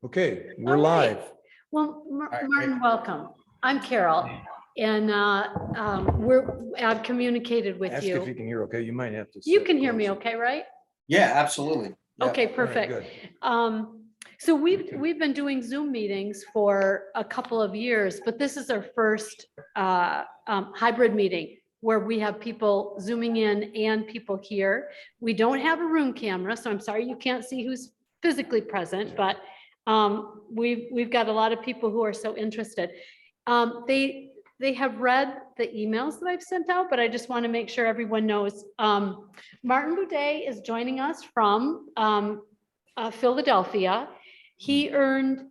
Okay, we're All right. live. Well, right, Martin, welcome. I'm Carol, and I've communicated with Ask if you you. can hear okay. You might have to. You sit can hear me closer. okay, right? Yeah, absolutely. Yeah. Okay, All right, perfect. good. So we've been doing Zoom meetings for a couple of years, but this is our first hybrid meeting where we have people zooming in and people here. We don't have a room camera, so I'm sorry you can't see who's physically present, but we've got a lot of people who are so interested. They have read the emails that I've sent out, but I just want to make sure everyone knows. Martin Buday is joining us from Philadelphia. He earned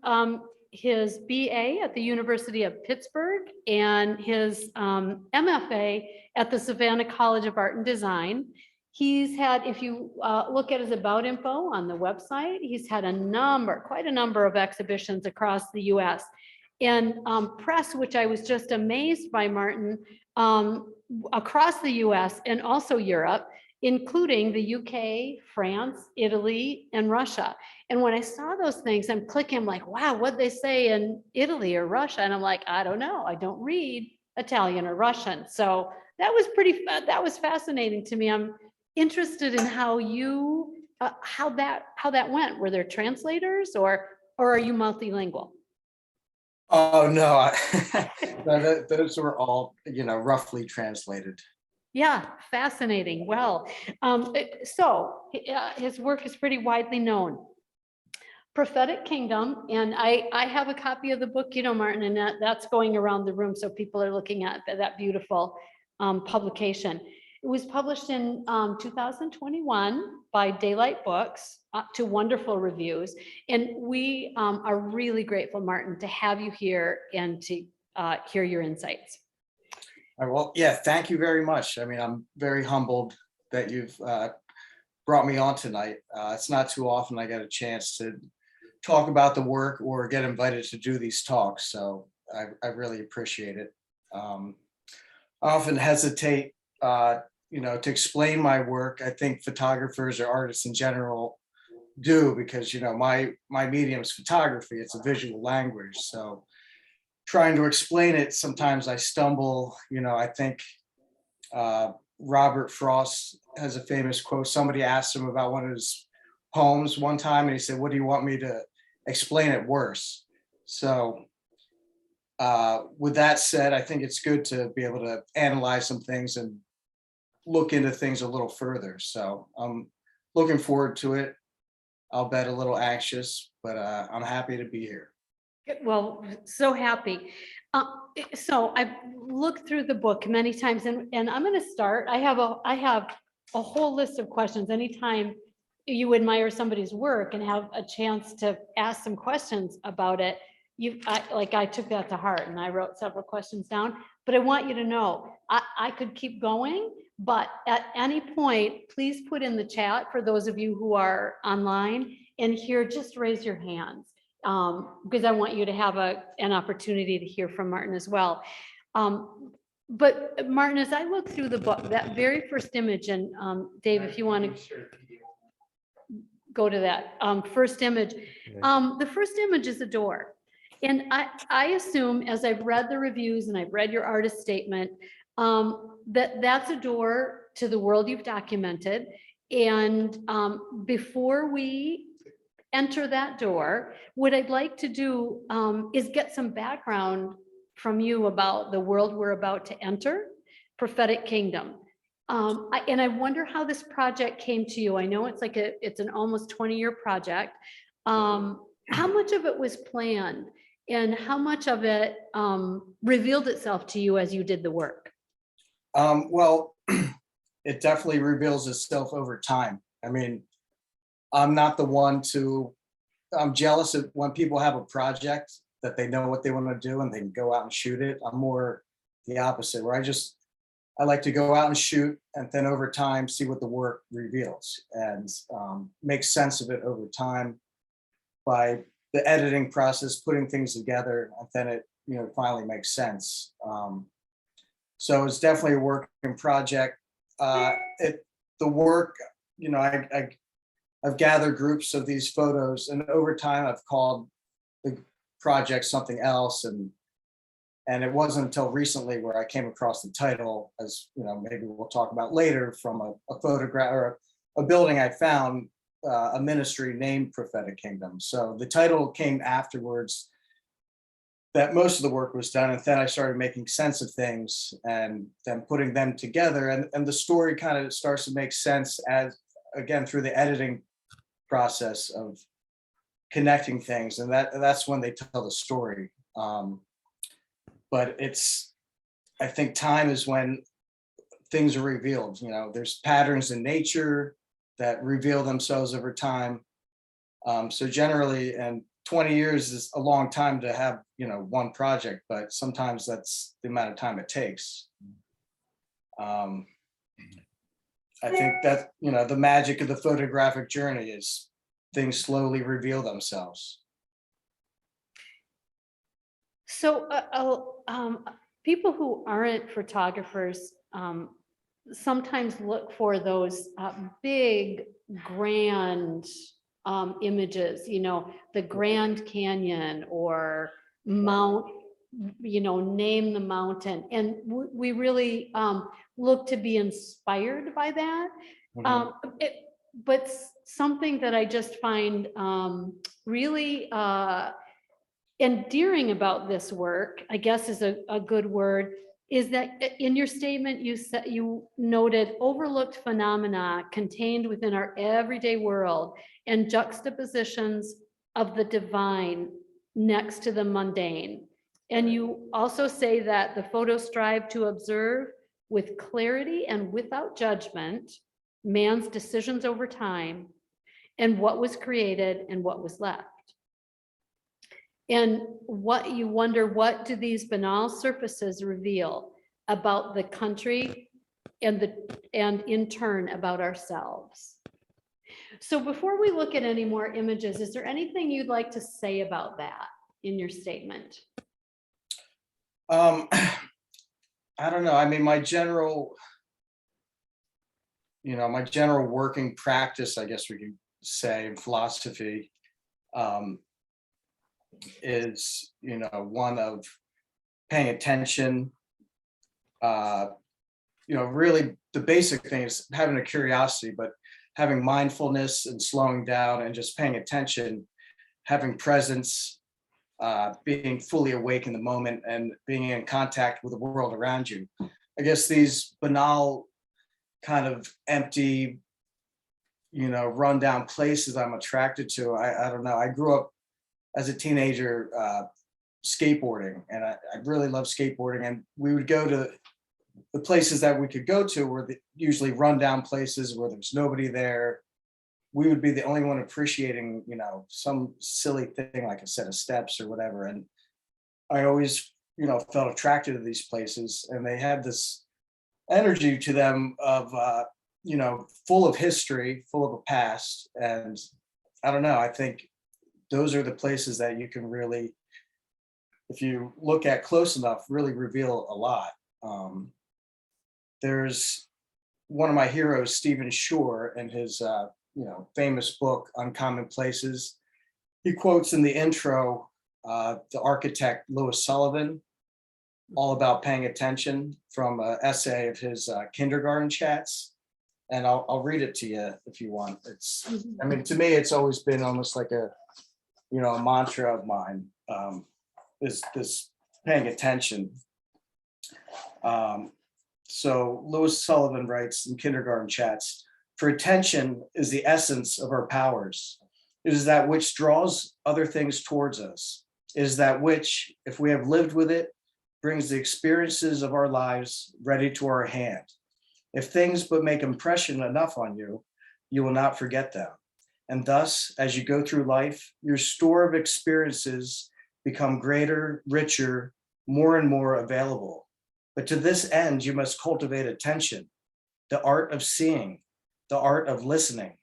his BA at the University of Pittsburgh and his MFA at the Savannah College of Art and Design. He's had, if you look at his about info on the website, he's had quite a number of exhibitions across the US. And press, which I was just amazed by, Martin, across the US and also Europe, including the UK, France, Italy, and Russia. And when I saw those things, I'm clicking, I'm like, wow, what'd they say in Italy or Russia? And I'm like, I don't know. I don't read Italian or Russian. So that was fascinating to me. I'm interested in how you, how that went. Were there translators or are you multilingual? Oh, no, no, those were all, roughly translated. Yeah, fascinating. Well, his work is pretty widely known. Prophetic Kingdom, and I have a copy of the book, Martin, and that's going around the room, so people are looking at that beautiful publication. It was published in 2021 by Daylight Books, to wonderful reviews, and we are really grateful, Martin, to have you here and to hear your insights. Well, yeah, thank you very much. I mean, I'm very humbled that you've brought me on tonight. It's not too often I get a chance to talk about the work or get invited to do these talks, so I really appreciate it. I often hesitate, to explain my work. I think photographers or artists in general do because, my medium is photography. It's a visual language, so trying to explain it, sometimes I stumble. I think Robert Frost has a famous quote. Somebody asked him about one of his poems one time, and he said, "What do you want me to explain it worse?" So with that said, I think it's good to be able to analyze some things and look into things a little further. So I'm looking forward to it. I'll bet a little anxious, but I'm happy to be here. Well, so happy. So I've looked through the book many times, and I'm going to start. I have a whole list of questions. Anytime you admire somebody's work and have a chance to ask some questions about it, I took that to heart and I wrote several questions down. But I want you to know, I could keep going, but at any point, please put in the chat for those of you who are online and here, just raise your hands. Because I want you to have an opportunity to hear from Martin as well. But Martin, as I look through the book, that very first image, and Dave, if you want to go to that first image, the first image is a door. And I assume, as I've read the reviews and I've read your artist statement, that's a door to the world you've documented. And before we enter that door, what I'd like to do is get some background from you about the world we're about to enter, Prophetic Kingdom. And I wonder how this project came to you. I know it's an almost 20-year project. How much of it was planned and how much of it revealed itself to you as you did the work? Well, it definitely reveals itself over time. I mean, I'm not the one I'm jealous of when people have a project that they know what they want to do and they can go out and shoot it. I'm more the opposite, where I like to go out and shoot and then over time see what the work reveals and make sense of it over time by the editing process, putting things together, and then it finally makes sense. So it's definitely a working project. The work, I've gathered groups of these photos, and over time I've called the project something else, and it wasn't until recently where I came across the title, as you know, maybe we'll talk about later, from a photograph or a building I found, a ministry named Prophetic Kingdom. So the title came afterwards, that most of the work was done, and then I started making sense of things and then putting them together, and the story kind of starts to make sense as, again, through the editing process of connecting things, and that's when they tell the story. But I think time is when things are revealed. You know, there's patterns in nature that reveal themselves over time. So generally, and 20 years is a long time to have, you know, one project, but sometimes that's the amount of time it takes. I think that, you know, the magic of the photographic journey is things slowly reveal themselves. So people who aren't photographers sometimes look for those big, grand images, you know, the Grand Canyon or Mount, you know, name the mountain. And we really look to be inspired by that. But something that I just find really endearing about this work, I guess is a good word, is that in your statement, you noted overlooked phenomena contained within our everyday world and juxtapositions of the divine next to the mundane. And you also say that the photos strive to observe with clarity and without judgment man's decisions over time and what was created and what was left. And what you wonder, what do these banal surfaces reveal about the country and in turn about ourselves? So before we look at any more images, is there anything you'd like to say about that in your statement? I don't know. I mean, my general working practice, I guess we could say, in philosophy, is, you know, one of paying attention. You know, really the basic thing is having a curiosity, but having mindfulness and slowing down and just paying attention, having presence, being fully awake in the moment and being in contact with the world around you. I guess these banal, kind of empty, you know, rundown places I'm attracted to. I don't know. I grew up as a teenager skateboarding, and I really love skateboarding. And we would go to the places that we could go to were usually rundown places where there's nobody there. We would be the only one appreciating, you know, some silly thing like a set of steps or whatever. And I always, you know, felt attracted to these places, and they had this energy to them of, you know, full of history, full of a past. And I don't know, I think those are the places that you can really, if you look at close enough, really reveal a lot. There's one of my heroes, Stephen Shore, in his you know, famous book Uncommon Places. He quotes in the intro the architect Louis Sullivan, all about paying attention, from an essay of his kindergarten chats. And I'll read it to you if you want. It's, I mean, to me, it's always been almost like a, you know, a mantra of mine, this paying attention. So Louis Sullivan writes in kindergarten chats, "For attention is the essence of our powers. It is that which draws other things towards us. It is that which, if we have lived with it, brings the experiences of our lives ready to our hand. If things but make impression enough on you, you will not forget them. And thus, as you go through life, your store of experiences become greater, richer, more and more available. But to this end, you must cultivate attention, the art of seeing, the art of listening.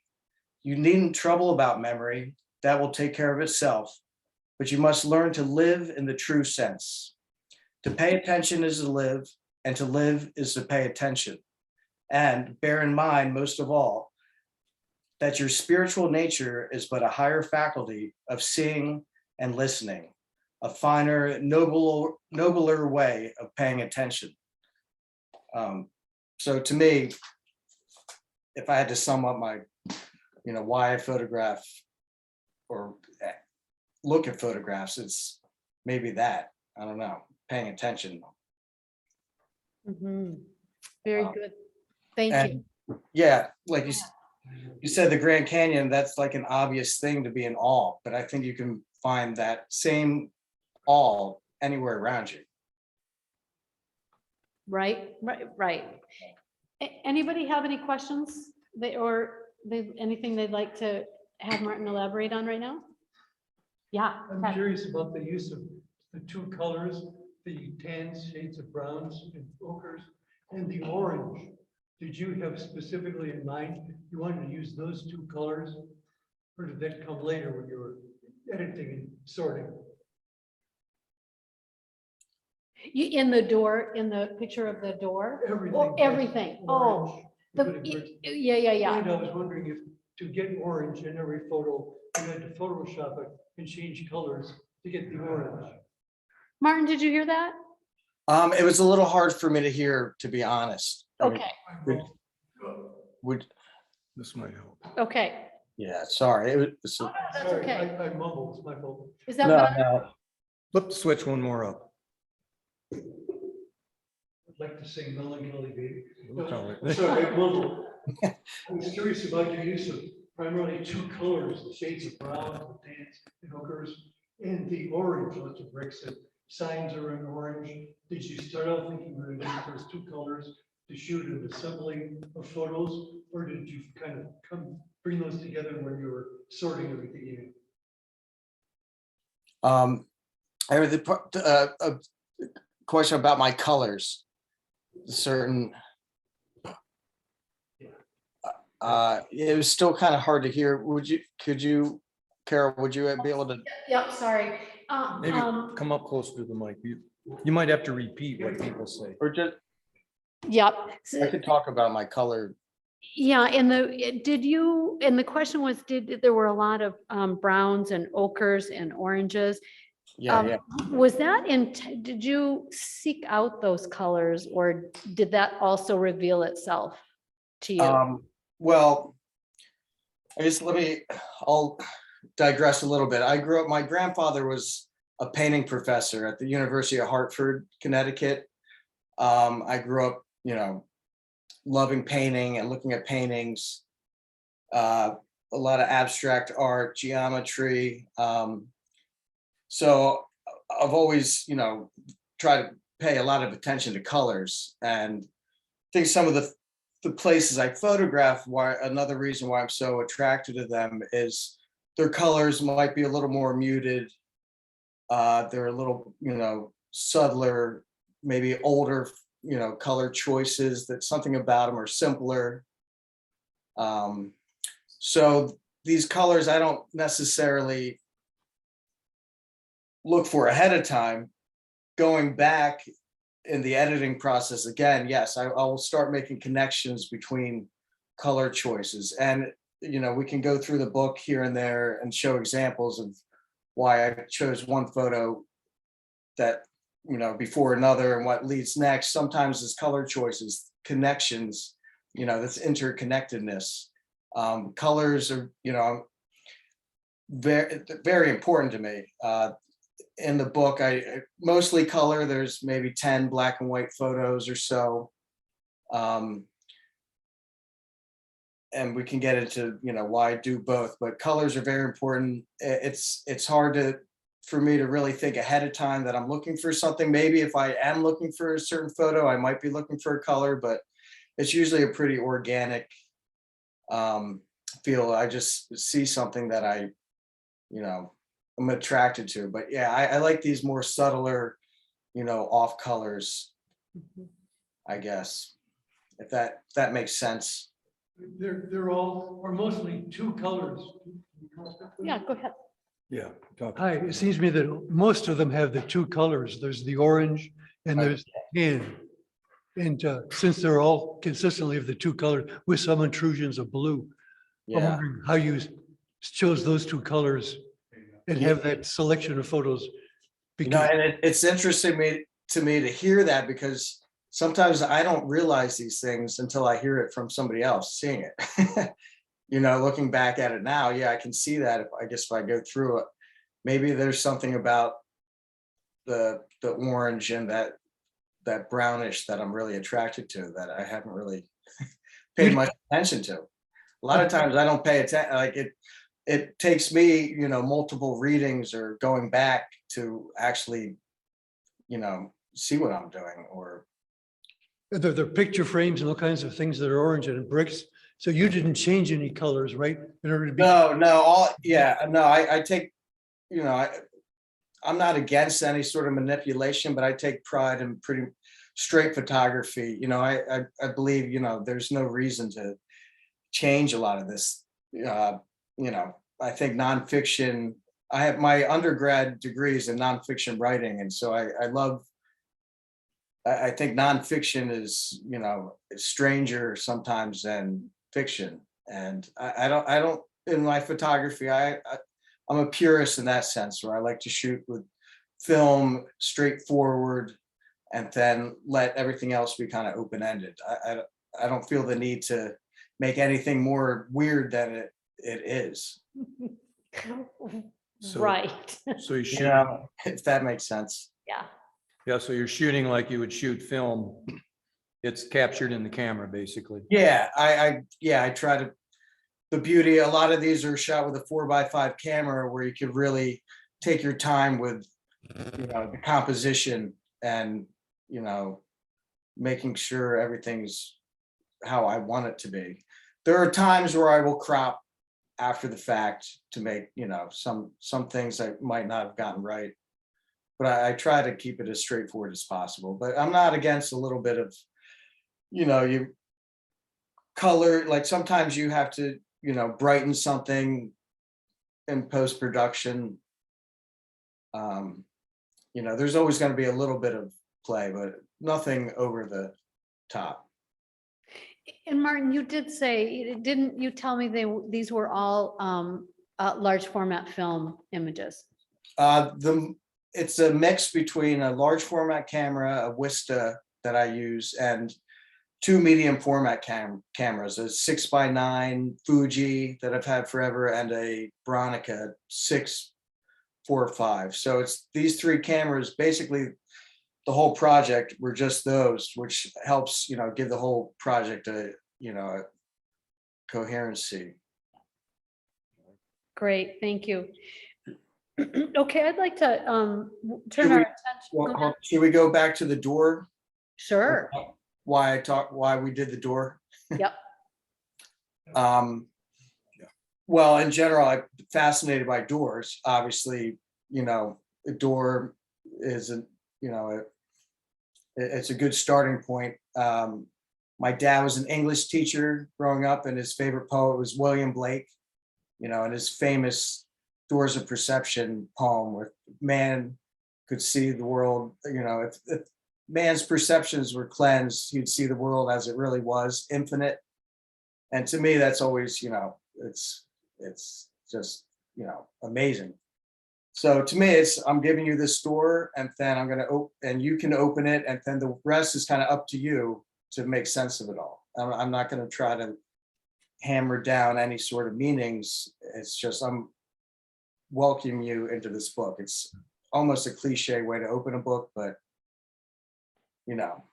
You needn't trouble about memory, that will take care of itself, but you must learn to live in the true sense. To pay attention is to live, and to live is to pay attention. And bear in mind, most of all, that your spiritual nature is but a higher faculty of seeing and listening, a finer, nobler way of paying attention. So to me, if I had to sum up my, why I photograph or look at photographs, it's maybe that, I don't know, paying attention. Mhm. Very good. Thank And you. yeah, like you said, the Grand Canyon, that's like an obvious thing to be in awe, but I think you can find that same awe anywhere around you. Right. Anybody have any questions anything they'd like to have Martin elaborate on right now? Yeah. I'm Pat. curious about the use of the two colors, the tans, shades of browns and ochres, and the orange. Did you have specifically in mind, you wanted to use those two colors? Or did that come later when you were editing and sorting? In the picture of the door? Everything. Oh, everything. Oh, Orange, yeah. And I was wondering if to get orange in every photo, you had to Photoshop it and change colors to get the orange. Martin, did you hear that? It was a little hard for me to hear, to be honest. I mean, Okay, would, This might help. okay. yeah, sorry. It was, That's Sorry, okay. I mumbled, it's my fault. Is that no, better? no. Flip the switch one more up. I'd like to sing Melancholy Baby. We'll call it. I'm sorry, I mumbled. I was curious about your use of primarily two colors, the shades of brown, the tans, and ochres, and the orange, lots of bricks and signs are in orange. Did you start out thinking you were going to use those two colors to shoot an assembly of photos, or did you kind of bring those together when you were sorting everything in? I heard a question about my colors. Certain. It was still kind of hard to hear. Carol, would you be able to? Yep, sorry. Maybe come up closer to the mic. You might have to repeat what people say. Or just, Yep. I could talk about my color. Yeah, and the question was, there were a lot of browns and ochres and oranges. Yeah. Was that did you seek out those colors, or did that also reveal itself to you? Well, I'll digress a little bit. My grandfather was a painting professor at the University of Hartford, Connecticut. I grew up, loving painting and looking at paintings, a lot of abstract art, geometry. So I've always, tried to pay a lot of attention to colors, and I think some of the places I photograph, another reason why I'm so attracted to them is their colors might be a little more muted. They're a little, subtler, maybe older, color choices, that something about them are simpler. So these colors, I don't necessarily look for ahead of time. Going back in the editing process again, yes, I will start making connections between color choices, and we can go through the book here and there and show examples of why I chose one photo that before another and what leads next. Sometimes it's color choices, connections, that's interconnectedness. Colors are very, very important to me. In the book, I mostly color. There's maybe 10 black and white photos or so. And we can get into, why I do both, but colors are very important. It's hard for me to really think ahead of time that I'm looking for something. Maybe if I am looking for a certain photo, I might be looking for a color, but it's usually a pretty organic feel. I just see something that I'm attracted to. But yeah, I like these more subtler, off colors, I guess, if that makes sense. They're all, or mostly two colors. Yeah, go ahead. Yeah. talk. Hi, it seems to me that most of them have the two colors. There's the orange and there's tan. And since they're all consistently of the two colors with some intrusions of blue, I'm Yeah. wondering how you chose those two colors and have that selection of photos. You know, Because and it's interesting to me to hear that, because sometimes I don't realize these things until I hear it from somebody else seeing it. You know, looking back at it now, yeah, I can see that if I guess if I go through it, maybe there's something about the orange and that brownish that I'm really attracted to that I haven't really paid much attention to. A lot of times I don't pay attention, like it takes me, you know, multiple readings or going back to actually, you know, see what I'm doing. Or there are picture frames and all kinds of things that are orange and bricks. So you didn't change any colors, right? In order to be. I take, you know, I'm not against any sort of manipulation, but I take pride in pretty straight photography. You know, I believe, you know, there's no reason to change a lot of this. You know, I think nonfiction, I have my undergrad degrees in nonfiction writing. And so I think nonfiction is, you know, stranger sometimes than fiction. And I don't, in my photography, I'm a purist in that sense, where I like to shoot with film straightforward and then let everything else be kind of open-ended. I don't feel the need to make anything more weird than it is. So- Right, So you're You shooting, know, if that makes sense. yeah. yeah, so you're shooting like you would shoot film. It's captured in the camera, basically. Yeah, I try to. The beauty, a lot of these are shot with a 4x5 camera where you could really take your time with, you know, the composition and, you know, making sure everything's how I want it to be. There are times where I will crop after the fact to make, you know, some things I might not have gotten right. But I try to keep it as straightforward as possible. But I'm not against a little bit of, you know, you color, like sometimes you have to, you know, brighten something in post-production. You know, there's always going to be a little bit of play, but nothing over the top. And Martin, you did say, didn't you tell me these were all large format film images? It's a mix between a large format camera, a Vista that I use, and two medium format cameras, a 6x9 Fuji that I've had forever, and a Bronica 645. So it's these three cameras. Basically, the whole project were just those, which helps, you know, give the whole project a, you know, a coherency. Great, thank you. Okay, I'd like to Should turn our we- attention. Well, should we go back to the door? Sure, Why we did the door? yep. Well, in general, I'm fascinated by doors. Obviously, you know, a door isn't, you know, it's a good starting point. My dad was an English teacher growing up, and his favorite poet was William Blake, you know, and his famous Doors of Perception poem, where man could see the world, you know, if man's perceptions were cleansed, he'd see the world as it really was, infinite. And to me, that's always, you know, it's just, you know, amazing. So to me, it's, I'm giving you this door, and then I'm going to open, and you can open it, and then the rest is kind of up to you to make sense of it all. I'm not going to try to hammer down any sort of meanings. It's just, I'm welcoming you into this book. It's almost a cliche way to open a book, but you know.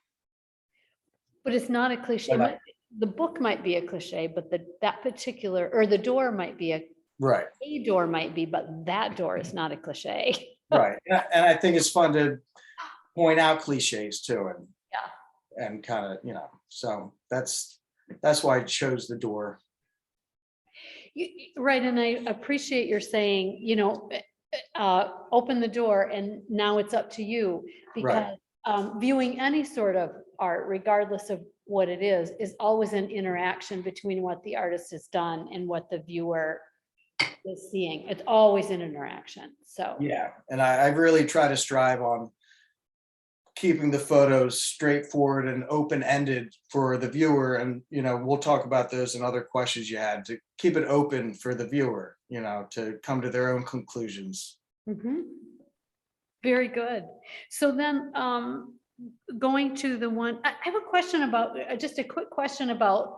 But it's not a cliche. But The book might be a cliche, but that particular, or the door might be Right, a door might be, but that door is not a cliche. right. And I think it's fun to point out cliches too, and Yeah. and kind of, you know, so that's why I chose the door. Right, and I appreciate your saying, you know, open the door and now it's up to you. Right. Because viewing any sort of art, regardless of what it is always an interaction between what the artist has done and what the viewer is seeing. It's always an interaction, so. Yeah, and I really try to strive on keeping the photos straightforward and open-ended for the viewer. And, we'll talk about those and other questions you had, to keep it open for the viewer, to come to their own conclusions. Mhm. Very good. So then, going to the one, I have a question about, just a quick question about,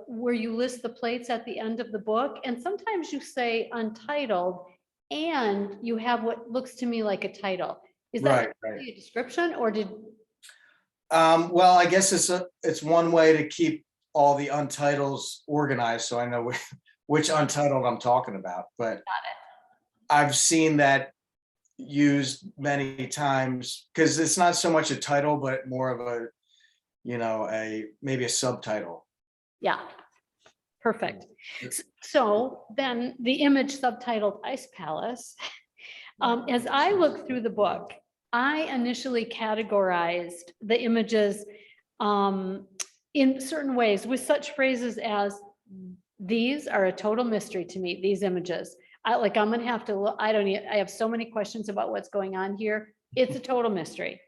where you list the plates at the end of the book, and sometimes you say untitled, and you have what looks to me like a title. Is that Right, right. a description, or did, Well, I guess it's one way to keep all the untitles organized, so I know which untitled I'm talking about, but I've seen that used many times, because it's not so much a title, but more of a, maybe a subtitle. yeah, perfect. So then the image subtitled Ice Palace, as I look through the book, I initially categorized the images in certain ways with such phrases as, these are a total mystery to me, these images. I'm gonna have to look, I have so many questions about what's going on here. It's a total mystery.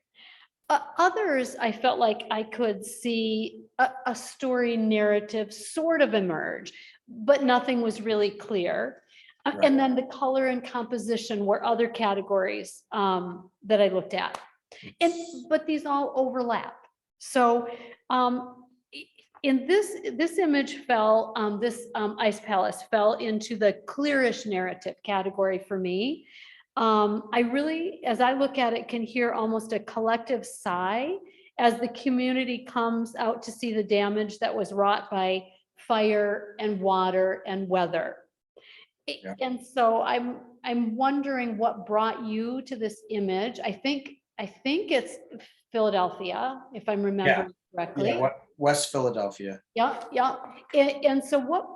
Others, I felt like I could see a story narrative sort of emerge, but nothing was really clear. Right. And then the color and composition were other categories that I looked at. But these all overlap. So in this image fell, this Ice Palace fell into the clearish narrative category for me. I really, as I look at it, can hear almost a collective sigh as the community comes out to see the damage that was wrought by fire and water and weather. Yeah. And so I'm wondering what brought you to this image. I think it's Philadelphia, if I'm remembering correctly. Yeah, West Philadelphia. Yeah, yeah. And so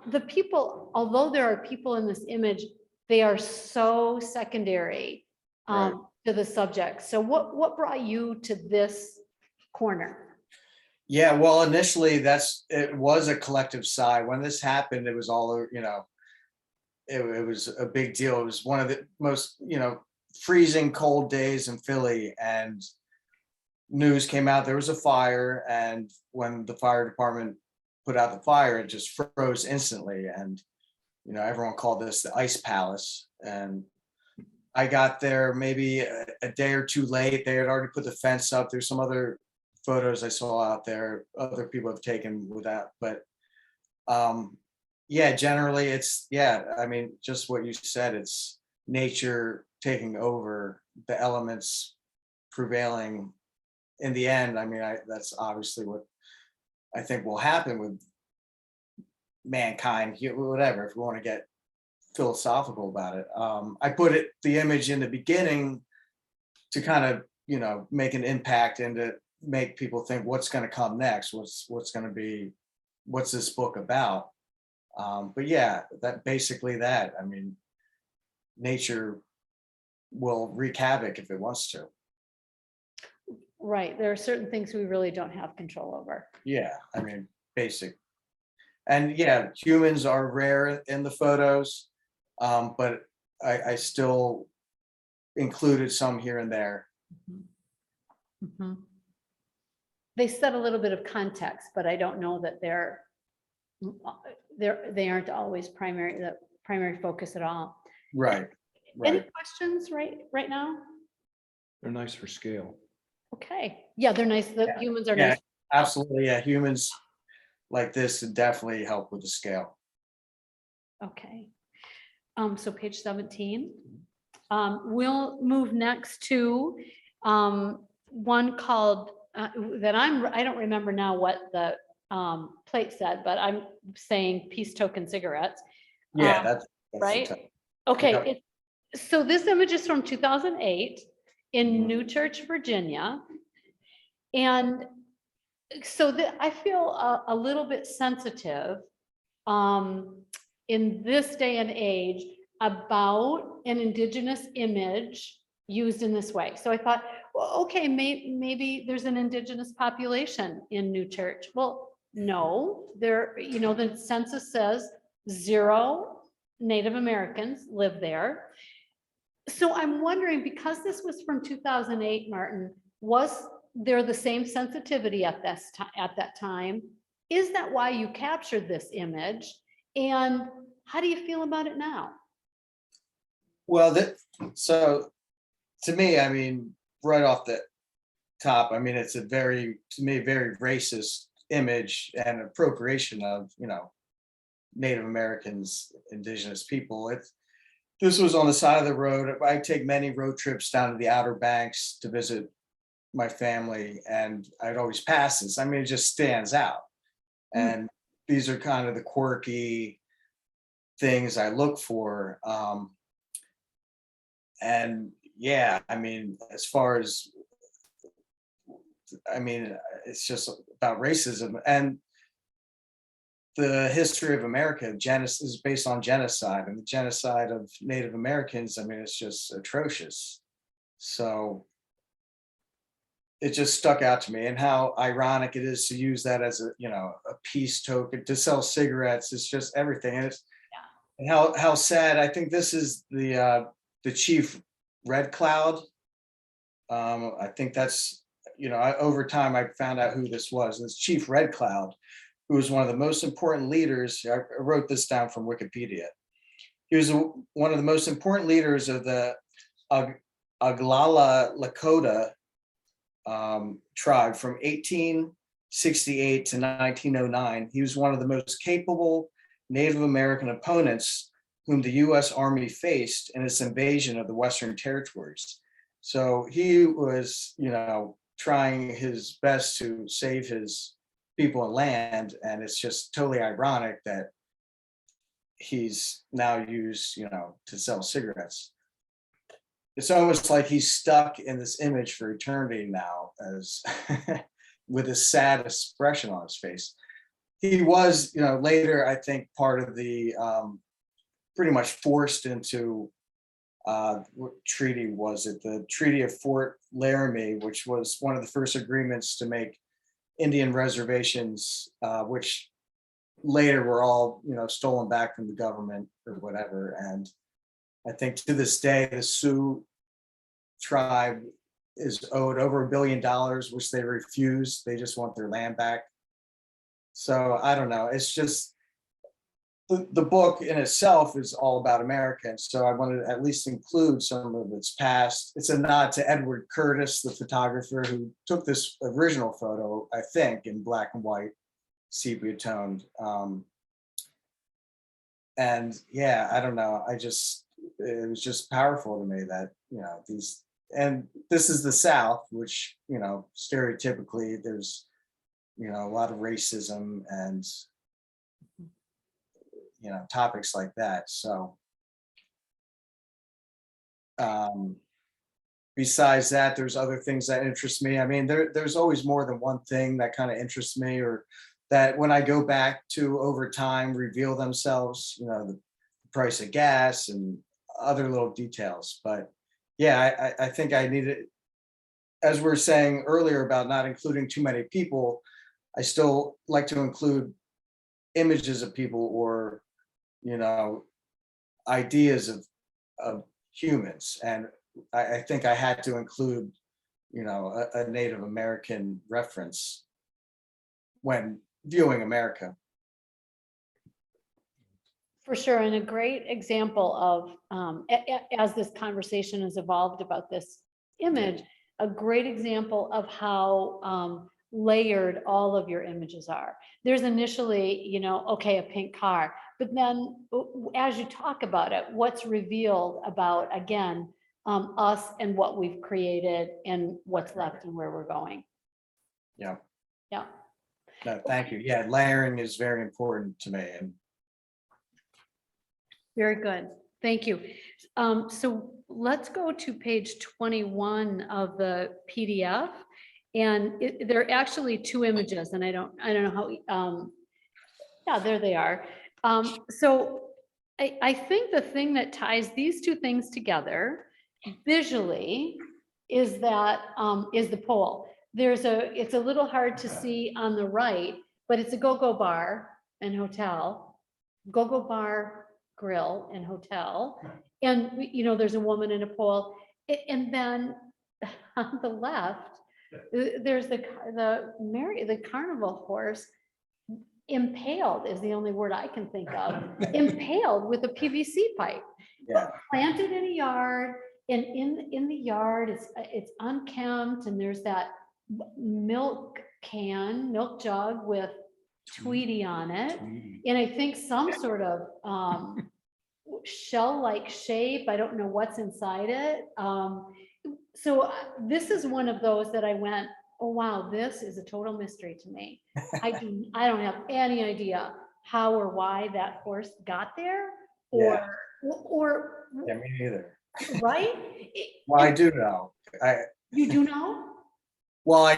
the people, although there are people in this image, they are so secondary Right. to the subject. So what brought you to this corner? Yeah, well, initially it was a collective sigh. When this happened, it was all, it was a big deal. It was one of the most, freezing cold days in Philly, and news came out there was a fire, and when the fire department put out the fire, it just froze instantly, and everyone called this the Ice Palace. And I got there maybe a day or two late. They had already put the fence up. There's some other photos I saw out there other people have taken with that, but yeah, generally I mean, just what you said, it's nature taking over, the elements prevailing in the end. I mean, that's obviously what I think will happen with mankind, whatever, if we want to get philosophical about it. I put the image in the beginning to kind of, make an impact and to make people think what's going to come next, what's going to be, what's this book about. But yeah, that basically that, I mean, nature will wreak havoc if it wants to. Right. There are certain things we really don't have control over. Yeah, I mean, basic. And yeah, humans are rare in the photos, but I still included some here and there. Mhm. They set a little bit of context, but I don't know that they aren't always the primary focus at all. Right, Any right. questions right now? They're nice for scale. Okay. Yeah, they're nice. The Yeah. humans are Yeah, nice. absolutely. Yeah, humans like this definitely help with the scale. Okay. So page 17. We'll move next to one called that I don't remember now what the plate said, but I'm saying peace token cigarettes. Yeah, that's Right. the Okay. Yep. So this image is from 2008 in New Church, Virginia. And so I feel a little bit sensitive in this day and age about an indigenous image used in this way. So I thought, well, okay, maybe there's an indigenous population in New Church. Well, no, the census says 0 Native Americans live there. So I'm wondering, because this was from 2008, Martin, was there the same sensitivity at this at that time? Is that why you captured this image? And how do you feel about it now? Well, so to me, I mean, right off the top, I mean, it's a very, to me, very racist image and appropriation of, Native Americans, indigenous people. This was on the side of the road. I take many road trips down to the Outer Banks to visit my family, and I'd always pass this. I mean, it just stands out. And these are kind of the quirky things I look for. And yeah, I mean, as far as, I mean, it's just about racism and the history of America. Genocide is based on genocide, and the genocide of Native Americans. I mean, it's just atrocious. So it just stuck out to me, and how ironic it is to use that as a peace token to sell cigarettes. It's just everything, and and how sad. I think this is the chief Red Cloud. I think that's, over time I found out who this was. This Chief Red Cloud, who was one of the most important leaders. I wrote this down from Wikipedia. He was one of the most important leaders of the Oglala Lakota tribe from 1868 to 1909. He was one of the most capable Native American opponents whom the US Army faced in its invasion of the Western Territories. So he was, trying his best to save his people and land. And it's just totally ironic that he's now used, to sell cigarettes. It's almost like he's stuck in this image for eternity now, as with a sad expression on his face. He was, later, I think, part of the pretty much forced into what treaty was it? The Treaty of Fort Laramie, which was one of the first agreements to make Indian reservations, which later were all, stolen back from the government or whatever. And I think to this day, the Sioux tribe is owed over $1 billion, which they refused. They just want their land back. So I don't know. It's just, the book in itself is all about America. And so I wanted to at least include some of its past. It's a nod to Edward Curtis, the photographer who took this original photo, I think, in black and white, sepia toned. And yeah, I don't know. It was just powerful to me that, and this is the South, which, stereotypically there's, a lot of racism and, topics like that. So besides that, there's other things that interest me. I mean, there's always more than one thing that kind of interests me, or that when I go back to over time reveal themselves, the price of gas and other little details. But yeah, I think I needed, as we were saying earlier about not including too many people, I still like to include images of people, or ideas of humans. And I think I had to include, a Native American reference when viewing America. For sure, and a great example of, as this conversation has evolved about this image, a great example of how layered all of your images are. There's initially, okay, a pink car, but then as you talk about it, what's revealed about, again, us and what we've created and what's left and where we're going. Yeah. Yeah. No, thank you. Yeah, layering is very important to me. And Very good. Thank you. So let's go to page 21 of the PDF. And there are actually two images, and I don't know how, yeah, there they are. So I think the thing that ties these two things together visually is that, is the pole. It's a little hard to see on the right, but it's a go-go bar and hotel. Go-go bar Grill and Hotel. And, there's a woman in a pole. And then on the left, there's the carnival horse impaled is the only word I can think of, impaled with a PVC pipe, Yeah, planted in a yard, and in the yard, it's unkempt, and there's that milk jug with Tweety on it, and I think some sort of shell-like shape. I don't know what's inside it. So this is one of those that I went, oh, wow, this is a total mystery to me. I don't have any idea how or why that horse got there, Yeah. or, yeah, me neither. right? Well, I do know. You do know? Well,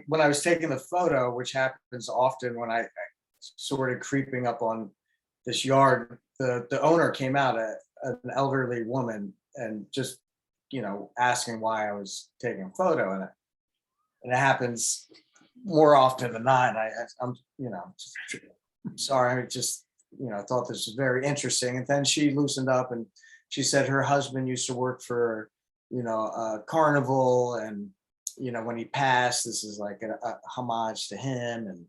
when I was taking the photo, which happens often when I sort of creeping up on this yard, the owner came out, an elderly woman, and just, asking why I was taking a photo, and it happens more often than not. I'm, sorry, I just, thought this was very interesting. And then she loosened up and she said her husband used to work for, Carnival, and, when he passed, this is like a homage to him,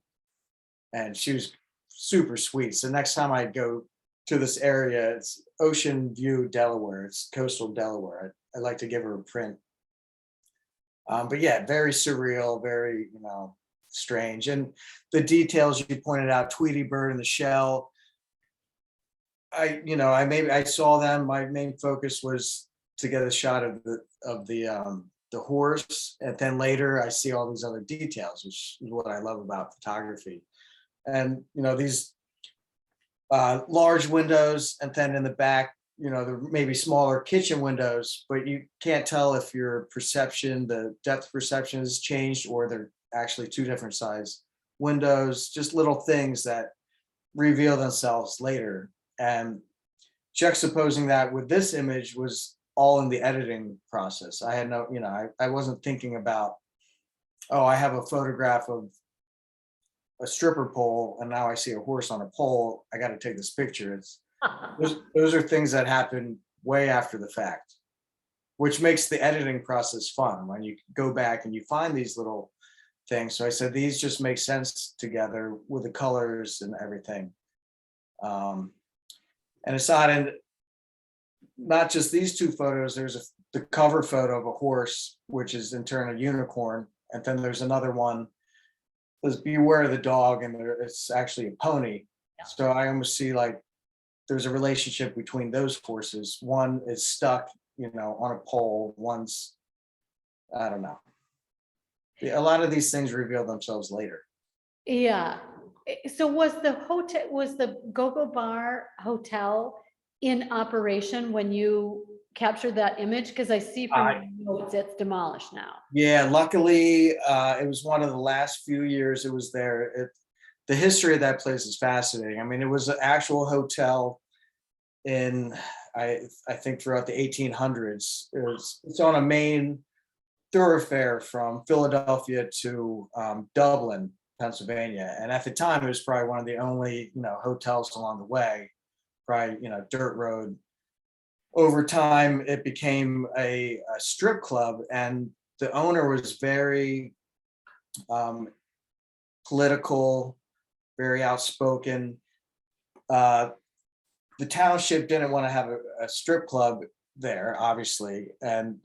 and she was super sweet. So next time I go to this area, it's Ocean View, Delaware. It's coastal Delaware. I'd like to give her a print. But yeah, very surreal, very, strange. And the details you pointed out, Tweety bird in the shell. I saw them. My main focus was to get a shot of the horse, and then later I see all these other details, which is what I love about photography. And these large windows, and then in the back, there may be smaller kitchen windows, but you can't tell if your perception, the depth perception has changed, or they're actually two different size windows, just little things that reveal themselves later. And juxtaposing that with this image was all in the editing process. I had no, I wasn't thinking about, oh, I have a photograph of a stripper pole and now I see a horse on a pole. I got to take this picture. Those are things that happen way after the fact, which makes the editing process fun when you go back and you find these little things. So I said, these just make sense together with the colors and everything. And aside, and not just these two photos, there's the cover photo of a horse, which is in turn a unicorn. And then there's another one, is Beware the Dog, and it's actually a pony. Yeah. So I almost see like there's a relationship between those horses. One is stuck, on a pole. One's, I don't know. A lot of these things reveal themselves later. Yeah. So was the Go-Go Bar Hotel in operation when you captured that image? Because I see from notes it's demolished now. Yeah, luckily, it was one of the last few years it was there. The history of that place is fascinating. I mean, it was an actual hotel in, I think throughout the 1800s. It's on a main thoroughfare from Philadelphia to Dublin, Pennsylvania. And at the time, it was probably one of the only, hotels along the way, probably, dirt road. Over time, it became a strip club, and the owner was very political, very outspoken. The township didn't want to have a strip club there, obviously, and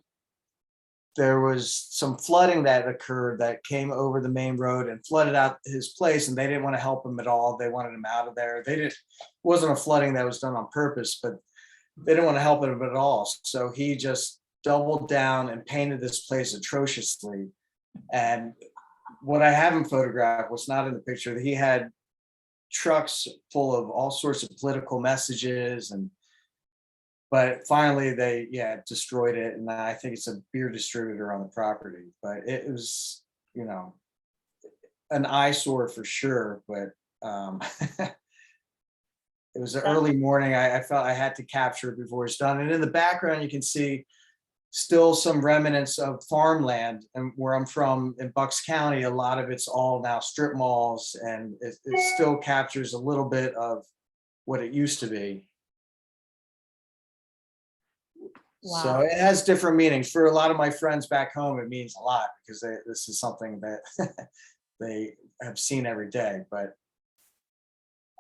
there was some flooding that occurred that came over the main road and flooded out his place, and they didn't want to help him at all. They wanted him out of there. It wasn't a flooding that was done on purpose, but they didn't want to help him at all. So he just doubled down and painted this place atrociously. And what I haven't photographed, what's not in the picture, he had trucks full of all sorts of political messages, but finally they destroyed it, and I think it's a beer distributor on the property. But it was, an eyesore for sure. But it was an early morning. I felt I had to capture it before it's done. And in the background, you can see still some remnants of farmland. And where I'm from in Bucks County, a lot of it's all now strip malls, and it still captures a little bit of what it used to be. So Wow. it has different meanings. For a lot of my friends back home, it means a lot because this is something that they have seen every day. But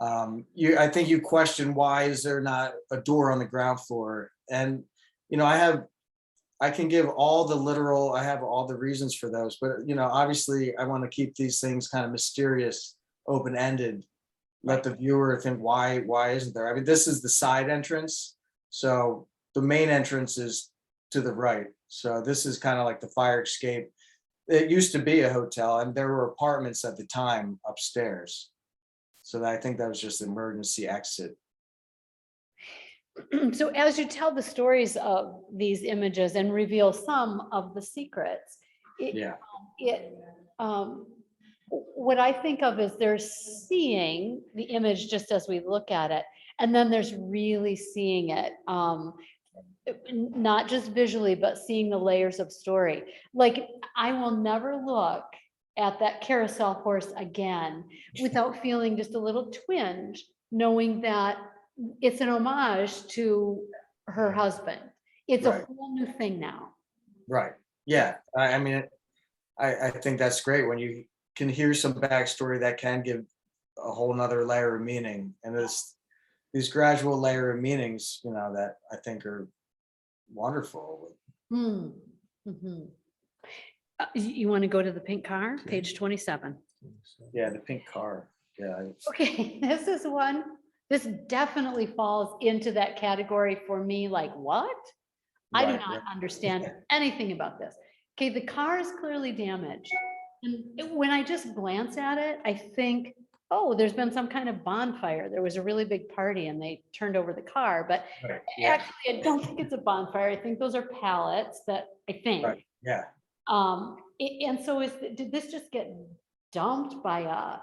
I think you question, why is there not a door on the ground floor? And I can give all the literal, I have all the reasons for those, but obviously I want to keep these things kind of mysterious, open-ended. Let the viewer think, why isn't there? I mean, this is the side entrance. So the main entrance is to the right. So this is kind of like the fire escape. It used to be a hotel and there were apartments at the time upstairs. So I think that was just an emergency exit. So as you tell the stories of these images and reveal some of the secrets, Yeah, it, what I think of is there's seeing the image just as we look at it, and then there's really seeing it, not just visually, but seeing the layers of story. Like, I will never look at that carousel horse again without feeling just a little twinge, knowing that it's an homage to her husband. It's a Right. whole new thing now. right. Yeah. I mean, I think that's great when you can hear some backstory that can give a whole nother layer of meaning. And these gradual layer of meanings, that I think are wonderful. Hmm. Mhm. You want to go to the pink car, page 27. Yeah, the pink car. Yeah. Okay, this is one, this definitely falls into that category for me, like, what? I do Right, not right. understand anything about this. Okay, the car is clearly damaged. And when I just glance at it, I think, oh, there's been some kind of bonfire. There was a really big party and they turned over the car, but Right. Yeah. actually, I don't think it's a bonfire. I think those are pallets that I think. Right. Yeah. And so did this just get dumped by a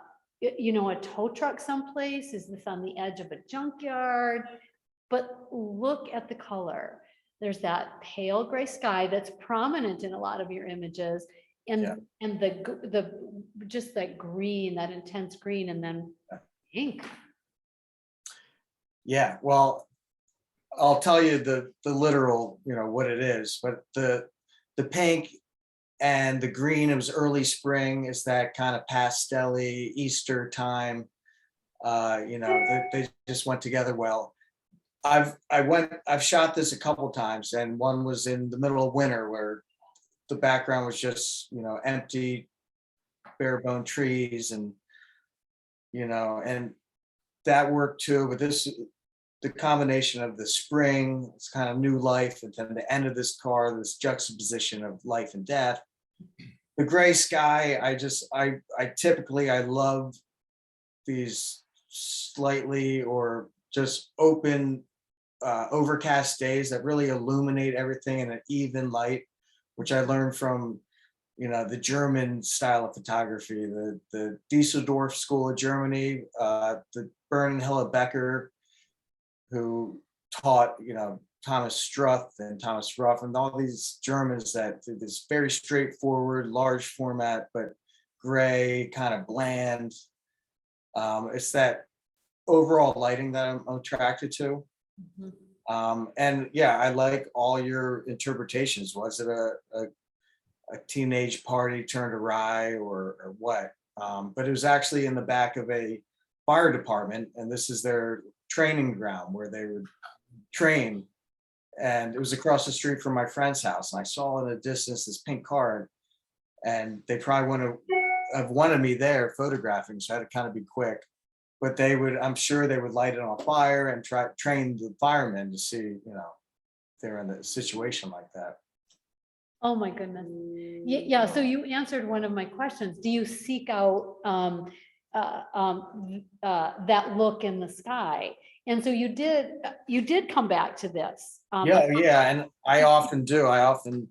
tow truck someplace? Is this on the edge of a junkyard? But look at the color. There's that pale gray sky that's prominent in a lot of your images. Yeah. And the just that green, that intense green, and then pink. Yeah. Well, I'll tell you the literal, what it is, but the pink and the green, it was early spring, is that kind of pastel-y Easter time. They just went together well. I've shot this a couple times, and one was in the middle of winter where the background was just, empty, bare bone trees, and and that worked too. But the combination of the spring, it's kind of new life, and then the end of this car, this juxtaposition of life and death. The gray sky, I love these slightly or just open, overcast days that really illuminate everything in an even light, which I learned from the German style of photography, the Düsseldorf School of Germany, the Bern and Hilla Becker, who taught Thomas Struth and Thomas Ruff and all these Germans that did this very straightforward, large format, but gray, kind of bland. It's that overall lighting that I'm attracted to. And yeah, I like all your interpretations. Was it a teenage party turned awry or what? But it was actually in the back of a fire department, and this is their training ground where they would train. And it was across the street from my friend's house. And I saw in the distance this pink car, and they probably wouldn't have wanted me there photographing, so I had to kind of be quick. But I'm sure they would light it on fire and train the firemen to see, if they're in a situation like that. Oh, my goodness. Yeah, so you answered one of my questions. Do you seek out that look in the sky? And so you did come back to this. Yeah, and I often do. I often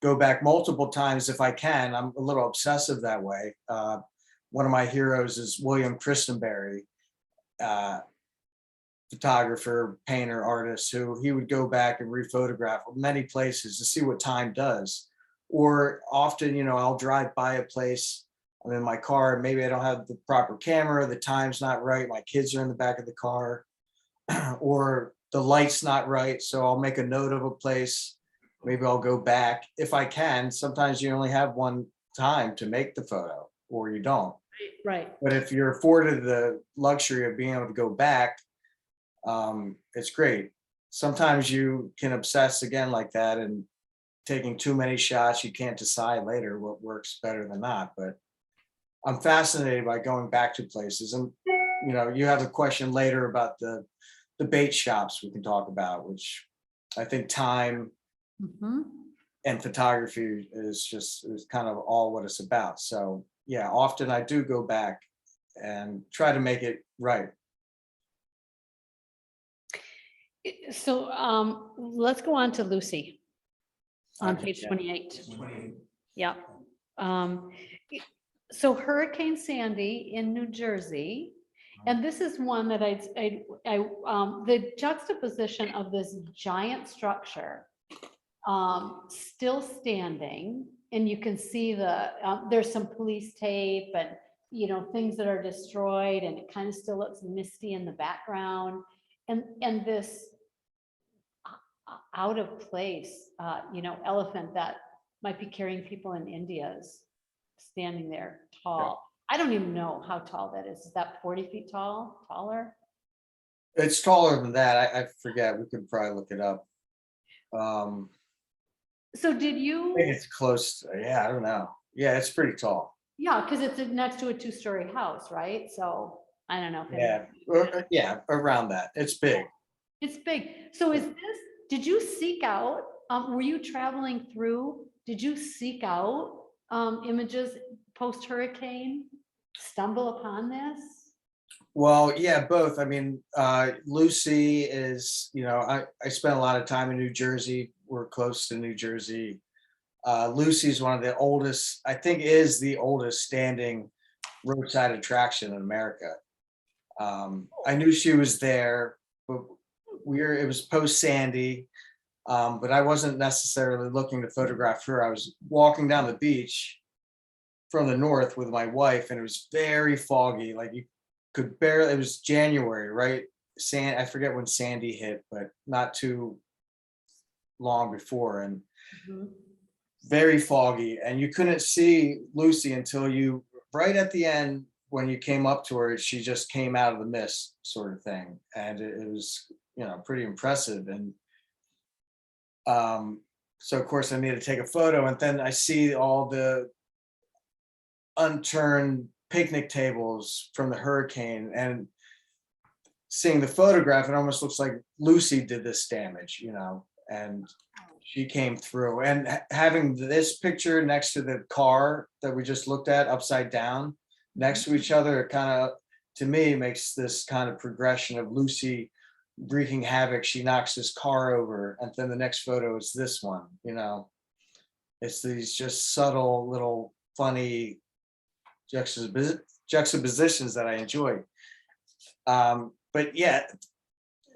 go back multiple times if I can. I'm a little obsessive that way. One of my heroes is William Christenberry, photographer, painter, artist, who he would go back and rephotograph many places to see what time does. Or often, I'll drive by a place, I'm in my car, maybe I don't have the proper camera, the time's not right, my kids are in the back of the car. or the light's not right, so I'll make a note of a place. Maybe I'll go back if I can. Sometimes you only have one time to make the photo, or you don't. Right. But if you're afforded the luxury of being able to go back, it's great. Sometimes you can obsess again like that and taking too many shots, you can't decide later what works better than not. But I'm fascinated by going back to places. And, you know, you have a question later about the bait shops we can talk about, which I think time Mhm. and photography is kind of all what it's about. So yeah, often I do go back and try to make it right. So, let's go on to Lucy on Okay, page yeah. 28. Yeah. Um, so Hurricane Sandy in New Jersey, and this is one that the juxtaposition of this giant structure, still standing, and you can see there's some police tape and, you know, things that are destroyed, and it kind of still looks misty in the background. And this out of place, you know, elephant that might be carrying people in India's standing there tall. I don't even know how tall that is. Is that 40 feet tall, taller? It's taller than that. I forget. We could probably look it up. So did I think you, it's close. Yeah, I don't know. Yeah, it's pretty tall. yeah, because it's next to a two-story house, right? So I don't know. if Yeah, yeah, around that. It's big. It's big. So did you seek out, were you traveling through, did you seek out images post-hurricane? Stumble upon this? Well, yeah, both. I mean, Lucy is, you know, I spent a lot of time in New Jersey. We're close to New Jersey. Lucy's one of the oldest, I think is the oldest standing roadside attraction in America. I knew she was there, but it was post Sandy. But I wasn't necessarily looking to photograph her. I was walking down the beach from the north with my wife, and it was very foggy. Like you could barely, it was January, right? I forget when Sandy hit, but not too long before, and Mhm. very foggy. And you couldn't see Lucy until right at the end, when you came up to her, she just came out of the mist, sort of thing. And it was, you know, pretty impressive. And so of course I needed to take a photo, and then I see all the unturned picnic tables from the hurricane, and seeing the photograph, it almost looks like Lucy did this damage, you know, and she came through. And having this picture next to the car that we just looked at upside down next to each other, it kind of, to me, makes this kind of progression of Lucy wreaking havoc. She knocks this car over, and then the next photo is this one, you know. It's these just subtle little funny juxtapositions that I enjoy. But yeah,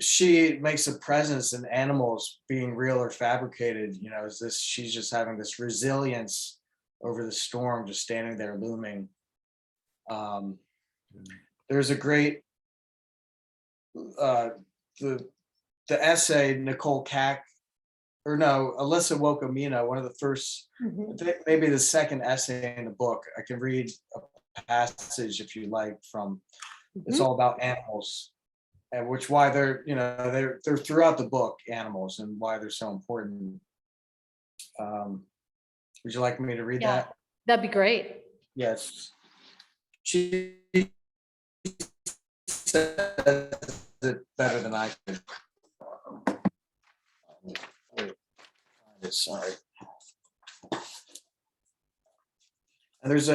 she makes a presence in animals being real or fabricated. You know, she's just having this resilience over the storm, just standing there looming. There's a great the essay Nicole Cack, or no, Alyssa Wocomino, one of the first, Mhm. I think maybe the second essay in the book. I can read a passage if you like from. It's Mhm. all about animals, and why they're, you know, they're throughout the book, animals, and why they're so important. Would you like me to read Yeah, that? that'd be great. Yes. She says it better than I could. Sorry. And there's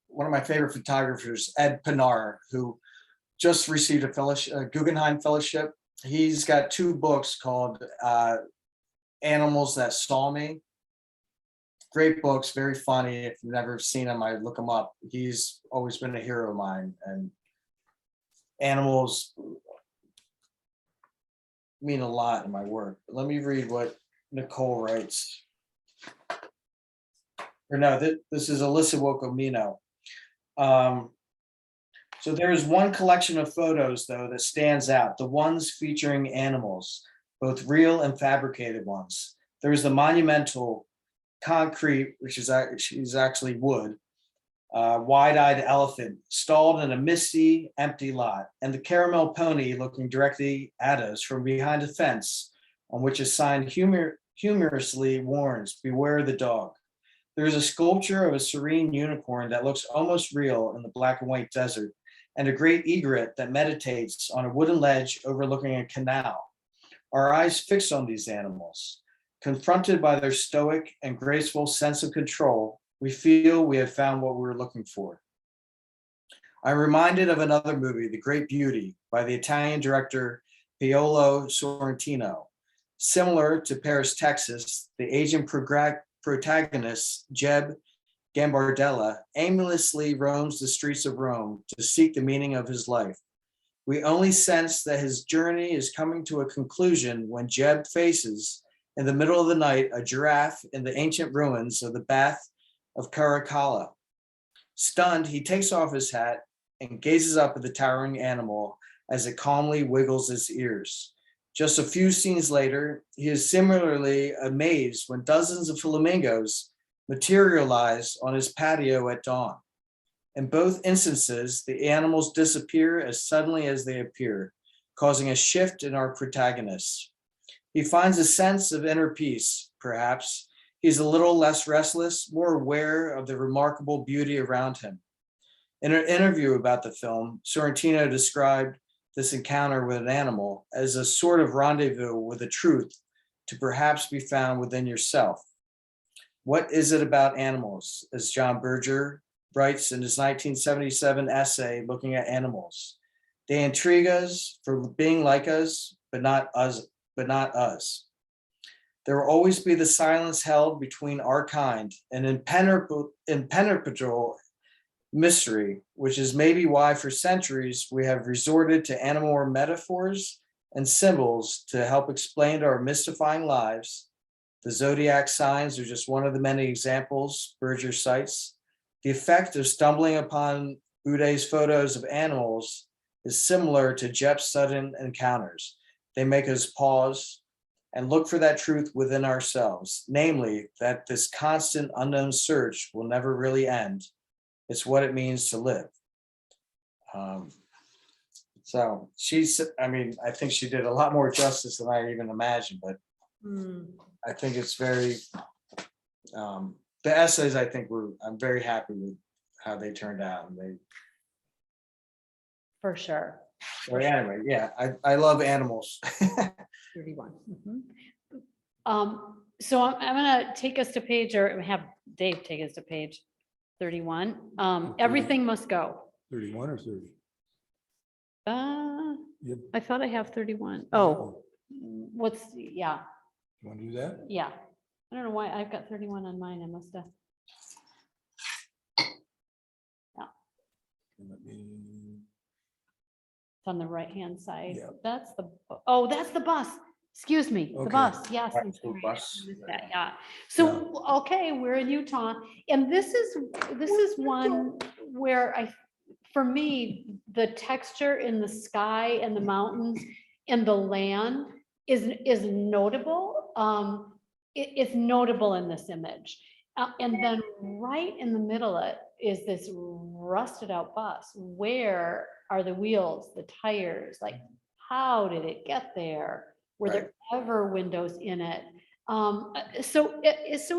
one of my favorite photographers, Ed Pinar, who just received a fellowship, a Guggenheim Fellowship. He's got two books called Animals That Saw Me. Great books, very funny. If you've never seen him, I look him up. He's always been a hero of mine, and animals mean a lot in my work. Let me read what Nicole writes. Or no, this is Alyssa Wocomino. So there is one collection of photos, though, that stands out, the ones featuring animals, both real and fabricated ones. There is the monumental concrete, which is actually wood, wide-eyed elephant stalled in a misty, empty lot, and the caramel pony looking directly at us from behind a fence on which a sign humorously warns, "Beware the dog." There is a sculpture of a serene unicorn that looks almost real in the black and white desert, and a great egret that meditates on a wooden ledge overlooking a canal. Our eyes fixed on these animals. Confronted by their stoic and graceful sense of control, we feel we have found what we were looking for. I'm reminded of another movie, The Great Beauty, by the Italian director Paolo Sorrentino. Similar to Paris, Texas, the Asian protagonist, Jeb Gambardella, aimlessly roams the streets of Rome to seek the meaning of his life. We only sense that his journey is coming to a conclusion when Jeb faces, in the middle of the night, a giraffe in the ancient ruins of the Bath of Caracalla. Stunned, he takes off his hat and gazes up at the towering animal as it calmly wiggles its ears. Just a few scenes later, he is similarly amazed when dozens of flamingos materialize on his patio at dawn. In both instances, the animals disappear as suddenly as they appear, causing a shift in our protagonist. He finds a sense of inner peace, perhaps. He's a little less restless, more aware of the remarkable beauty around him. In an interview about the film, Sorrentino described this encounter with an animal as a sort of rendezvous with the truth to perhaps be found within yourself. What is it about animals, as John Berger writes in his 1977 essay, Looking at Animals? They intrigue us for being like us, but not us. There will always be the silence held between our kind, an impenetrable mystery, which is maybe why for centuries we have resorted to animal metaphors and symbols to help explain our mystifying lives. The zodiac signs are just one of the many examples Berger cites. The effect of stumbling upon Buday's photos of animals is similar to Jep's sudden encounters. They make us pause and look for that truth within ourselves, namely that this constant unknown search will never really end. It's what it means to live. So I think she did a lot more justice than I even imagined, but I think it's very, the essays, I'm very happy with how they turned out. And For sure. anyway, yeah, I love animals. 31. So I'm gonna take us to page, or have Dave take us to page 31. Everything must go. 31 or 30? Yep. I thought I have 31. Oh, yeah, You want to do that? yeah. I don't know why I've got 31 on mine. I must have. Let me- It's on the right-hand side. Yeah. That's the bus. Excuse me, the Okay. bus. Yes. I'm School sorry, I bus. missed that, yeah. So, okay, we're in Utah, and this is one where for me, the texture in the sky and the mountains and the land is notable. It's notable in this image. And then right in the middle of it is this rusted out bus. Where are the wheels, the tires? Like, how did it get there? Were there ever windows in it? So it's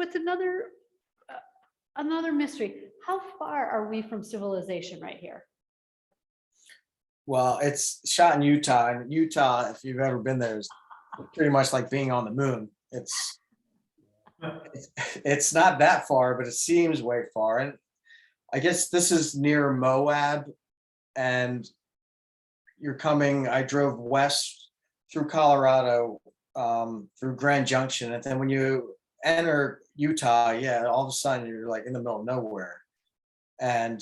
another mystery. How far are we from civilization right here? Well, it's shot in Utah, and Utah, if you've ever been there, is pretty much like being on the moon. It's not that far, but it seems way far. And I guess this is near Moab, and I drove west through Colorado, through Grand Junction, and then when you enter Utah, yeah, all of a sudden you're like in the middle of nowhere, and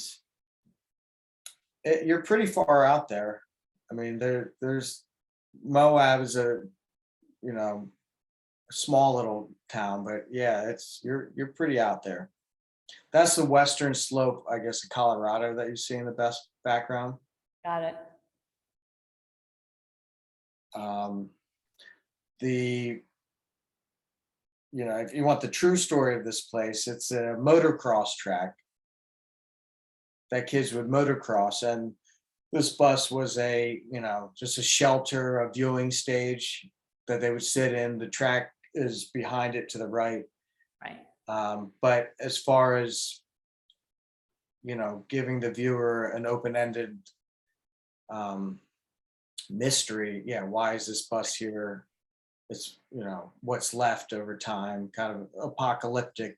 you're pretty far out there. I mean, there's Moab is a small little town, but yeah, you're pretty out there. That's the western slope, I guess, of Colorado that you see in the best background. Got it. The, if you want the true story of this place, it's a motocross track that kids would motocross. And this bus was just a shelter, a viewing stage that they would sit in. The track is behind it to the right. Right. But as far as, giving the viewer an open-ended mystery, yeah, why is this bus here? It's, what's left over time, kind of apocalyptic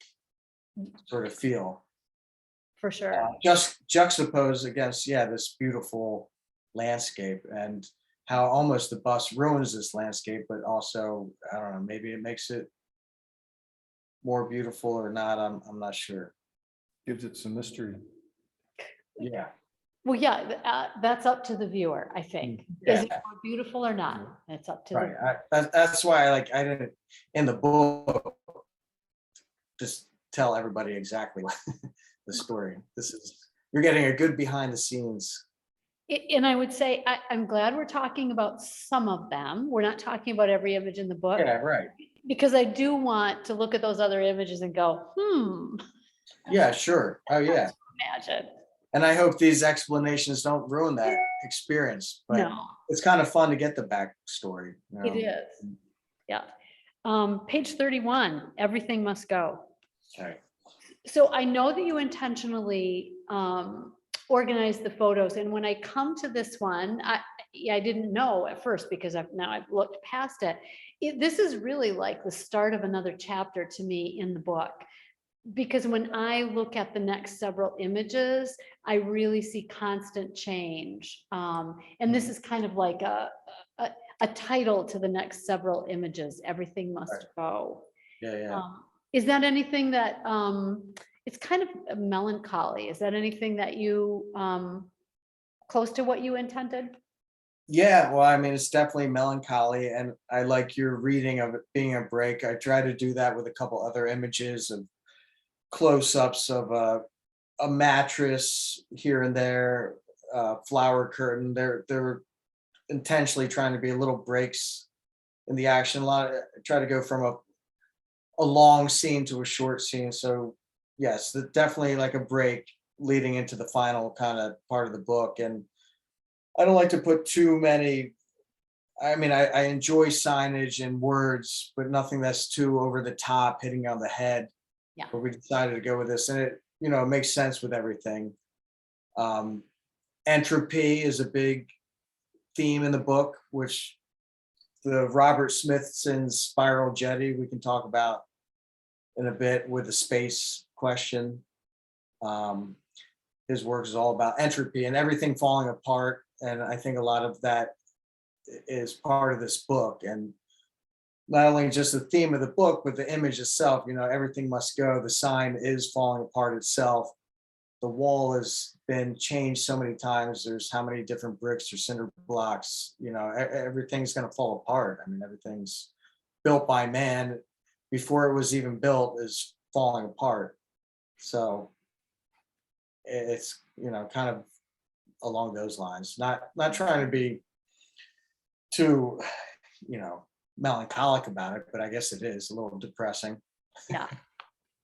sort of feel. For sure. Just juxtaposed against, this beautiful landscape, and how almost the bus ruins this landscape, but also, I don't know, maybe it makes it more beautiful or not. I'm not sure. Gives it some mystery. Yeah. Well, yeah, that's up to the viewer, I think. Is it more beautiful or not? It's up to Right. the, That's why I didn't in the book just tell everybody exactly what the story. You're getting a good behind the scenes. and I would say, I'm glad we're talking about some of them. We're not talking about every image in the book. Yeah, right. Because I do want to look at those other images and go, Yeah, sure. Oh yeah. imagine. And I hope these explanations don't ruin that experience, but No, it's kind of fun to get the backstory. it is. Yeah. Page 31, everything must go. Okay. So I know that you intentionally organized the photos, and when I come to this one, I didn't know at first because I've looked past it. This is really like the start of another chapter to me in the book. Because when I look at the next several images, I really see constant change. And this is kind of like a title to the next several images, everything must go. Yeah. Is that anything that, it's kind of a melancholy. Is that anything that you, close to what you intended? Yeah, well, I mean, it's definitely melancholy, and I like your reading of it being a break. I try to do that with a couple other images of close-ups of a mattress here and there, flower curtain. They're intentionally trying to be little breaks in the action. I try to go from a long scene to a short scene. So yes, definitely like a break leading into the final kind of part of the book. And I don't like to put too many. I mean, I enjoy signage and words, but nothing that's too over the top, hitting on the head. Yeah. But we decided to go with this, and it makes sense with everything. Entropy is a big theme in the book, which the Robert Smithson's Spiral Jetty we can talk about in a bit with the space question. His work is all about entropy and everything falling apart, and I think a lot of that is part of this book. And not only just the theme of the book, but the image itself, everything must go. The sign is falling apart itself. The wall has been changed so many times. There's how many different bricks or cinder blocks, everything's going to fall apart. I mean, everything's built by man before it was even built is falling apart. So it's, kind of along those lines, not trying to be too, melancholic about it, but I guess it is a little depressing. Yeah.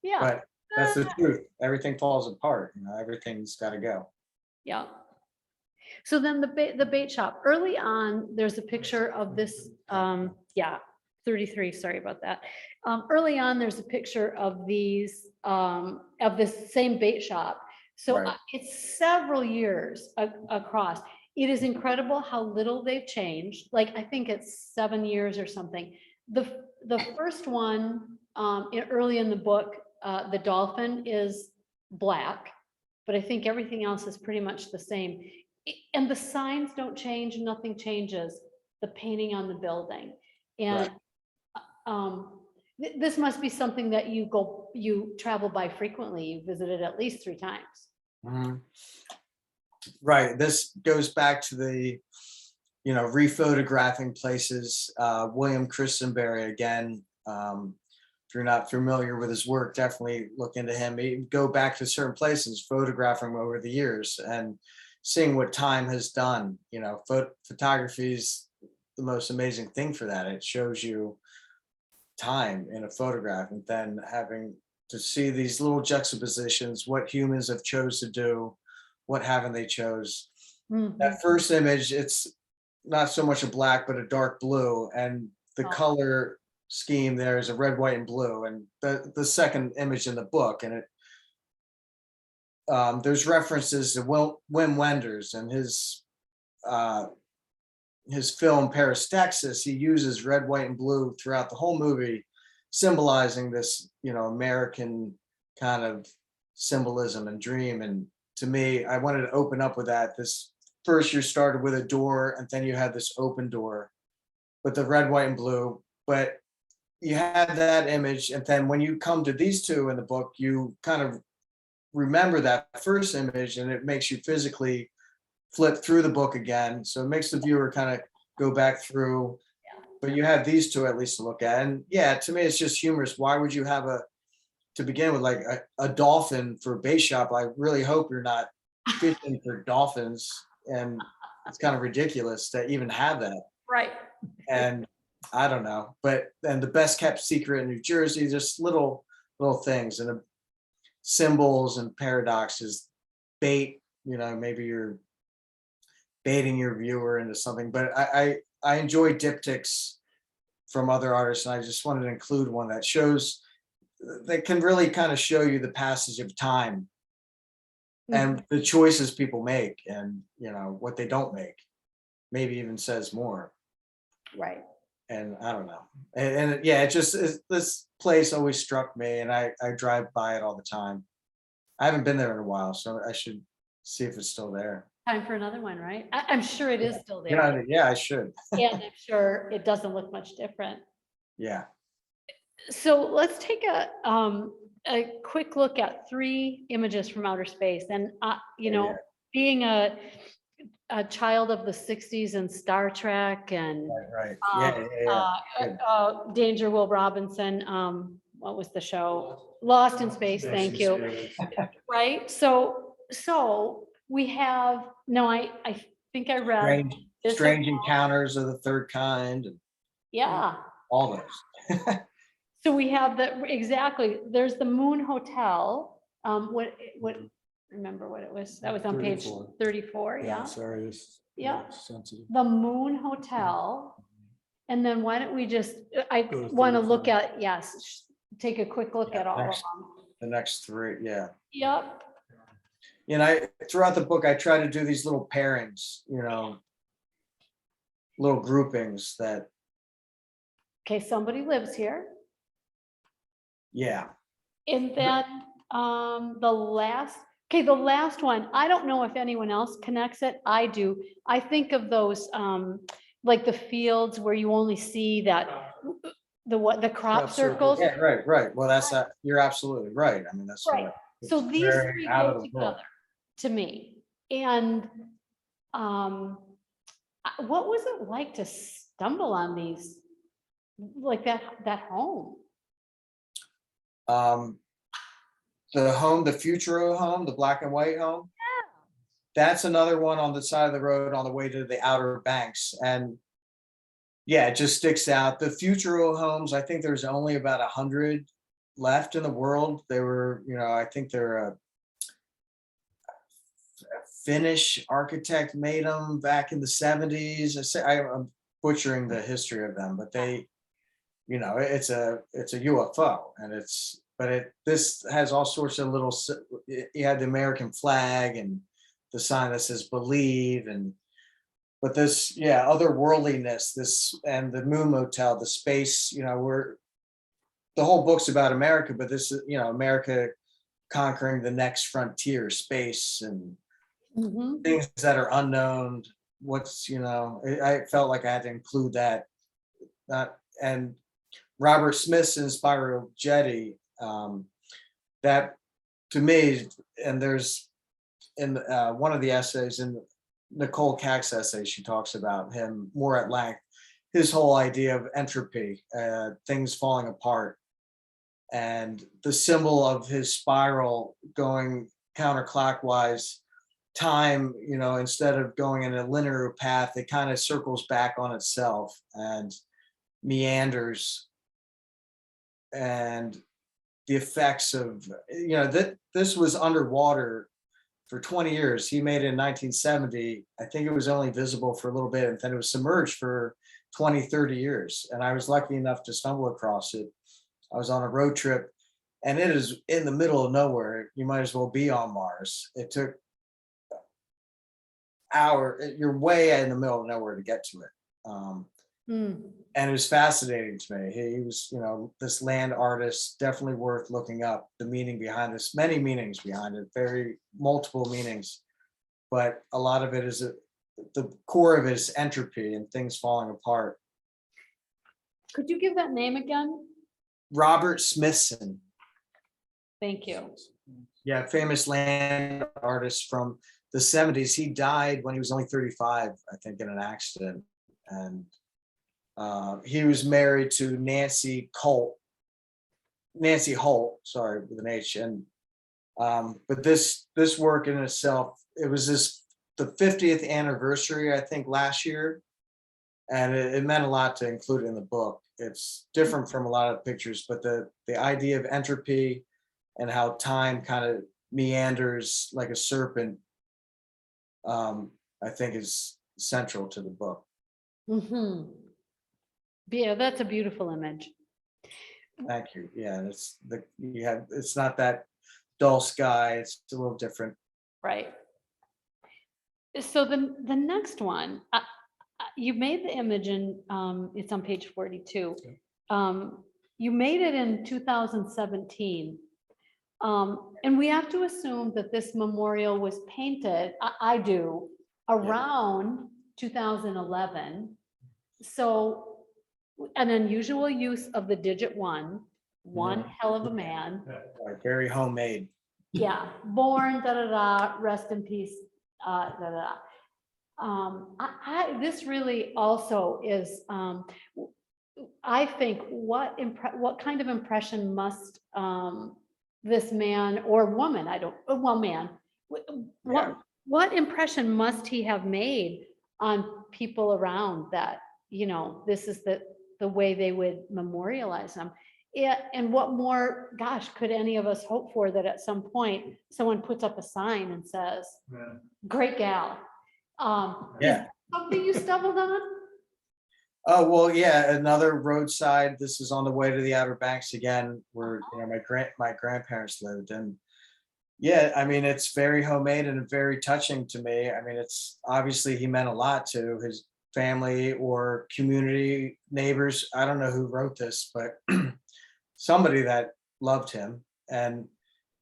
Yeah. But that's the truth. Everything falls apart. Everything's got to go. Yeah. So then the bait shop, early on, there's a picture of this, 33, sorry about that. Early on, there's a picture of these, of this same bait shop. So Right. It's several years across. It is incredible how little they've changed. Like, I think it's 7 years or something. The first one, early in the book, the dolphin is black, but I think everything else is pretty much the same. And the signs don't change, nothing changes, the painting on the building. And this must be something that you travel by frequently. You visited at least 3 times. Mhm. Right. This goes back to the, rephotographing places. William Christenberry, again, if you're not familiar with his work, definitely look into him. He'd go back to certain places, photographing them over the years. And seeing what time has done. You know, photography is the most amazing thing for that. It shows you time in a photograph, and then having to see these little juxtapositions, what humans have chose to do, what haven't they chose. Mhm. That first image, it's not so much a black, but a dark blue, and the Oh. color scheme there is a red, white, and blue. And the second image in the book, and it there's references to Wim Wenders and his film Paris, Texas. He uses red, white, and blue throughout the whole movie, symbolizing this, you know, American kind of symbolism and dream. And to me, I wanted to open up with that. This first, you started with a door, and then you had this open door with the red, white, and blue. But you had that image, and then when you come to these two in the book, you kind of remember that first image, and it makes you physically flip through the book again. So it makes the viewer kind of go back through. But you have these two at least to look at. And yeah, to me, it's just humorous. Why would you have to begin with, like a dolphin for bait shop? I really hope you're not fishing for dolphins. And it's kind of ridiculous to even have that. Right. And I don't know. But then the best kept secret in New Jersey, just little things and symbols and paradoxes, bait, you know, maybe you're baiting your viewer into something. But I enjoy diptychs from other artists, and I just wanted to include one that shows, that can really kind of show you the passage of time and the choices people make, and you know what they don't make, maybe even says more. Right. And I don't know. And yeah, it just this place always struck me, and I drive by it all the time. I haven't been there in a while, so I should see if it's still there. Time for another one, right? I'm sure it is still You there. know, yeah, I should. And I'm sure it doesn't look much different. Yeah. So let's take a quick look at 3 images from outer space. And, you know, Yeah. being a child of the 60s and Star Trek and Right. Yeah. Danger Will Robinson, what was the show? Lost in Space, thank you. Right? So we have, no, I think I read this. Strange encounters of the third kind, and Yeah. all those. So we have exactly, there's the Moon Hotel. Remember what it was? That was on page 34, yeah? Sorry, this. Yeah. Sensitive. The Moon Hotel. And then why don't we just, I Go to want to look 34. at, yes, take a quick look at all of next. them. The next 3, yeah. Yep. You know, throughout the book, I try to do these little pairings, you know, little groupings that, Okay, somebody lives here. yeah. And then the last one, I don't know if anyone else connects it. I do. I think of those like the fields where you only see that the crop Crop circles. circles. Yeah, right. Well, that's that. You're absolutely right. I mean, that's Right. what So it's these very 3 out go of the book. together to me. And what was it like to stumble on these, like that home? The home, the Futuro home, the black and white home. That's another one on the side of the road on the way to the Outer Banks. And yeah, it just sticks out. The Futuro homes, I think there's only about 100 left in the world. They were, you know, I think they're a Finnish architect made them back in the 70s. I'm butchering the history of them, but they, you know, it's a UFO, and this has all sorts of little, you had the American flag and the sign that says believe, but this, yeah, otherworldliness, this, and the Moon Motel, the space, you know, the whole book's about America, but this is, you know, America conquering the next frontier, space, and things that are unknown. What's, you know, I felt like I had to include that. And Robert Smith's Inspiral Jetty, that to me, and there's in one of the essays, in Nicole Cack's essay, she talks about him more at length, his whole idea of entropy, things falling apart, and the symbol of his spiral going counterclockwise time, instead of going in a linear path, it kind of circles back on itself and meanders. And the effects of, that this was underwater for 20 years. He made it in 1970. I think it was only visible for a little bit, and then it was submerged for 20, 30 years. And I was lucky enough to stumble across it. I was on a road trip, and it is in the middle of nowhere. You might as well be on Mars. It took you're way in the middle of nowhere to get to it. And it was fascinating to me. He was, this land artist, definitely worth looking up the meaning behind this, many meanings behind it, very multiple meanings. But a lot of it is the core of it is entropy and things falling apart. Could you give that name again? Robert Smithson. Thank you. Yeah, famous land artist from the 70s. He died when he was only 35, I think, in an accident. And he was married to Nancy Holt, sorry, with an H. And but this work in itself, it was the 50th anniversary, I think, last year, and it meant a lot to include it in the book. It's different from a lot of pictures, but the idea of entropy and how time kind of meanders like a serpent, I think, is central to the book. Mm-hmm. Yeah, that's a beautiful image. Thank you. Yeah, it's not that dull sky. It's a little different. Right. So the next one, you made the image and it's on page 42. You made it in 2017. And we have to assume that this memorial was painted, I do, around 2011. So an unusual use of the digit one hell of a man. Like very homemade. Yeah, born, rest in peace, this really also is, I think, what kind of impression must this man or woman, man, what impression must he have made on people around that, this is the way they would memorialize them? Yeah, and what more, gosh, could any of us hope for that at some point someone puts up a sign and says, great gal. Is something you stumbled on? Oh, well, yeah, another roadside. This is on the way to the Outer Banks again, where my grandparents lived. And yeah, I mean, it's very homemade and very touching to me. I mean, it's obviously he meant a lot to his family or community, neighbors. I don't know who wrote this, but somebody that loved him. And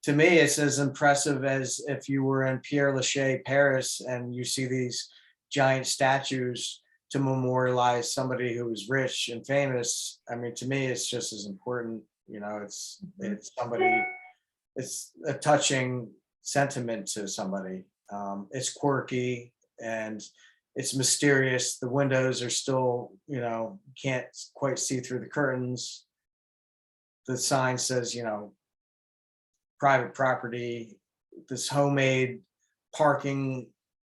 to me, it's as impressive as if you were in Père Lachaise, Paris, and you see these giant statues to memorialize somebody who was rich and famous. I mean, to me, it's just as important. It's somebody, it's a touching sentiment to somebody. It's quirky and it's mysterious. The windows are still, can't quite see through the curtains. The sign says, private property, this homemade parking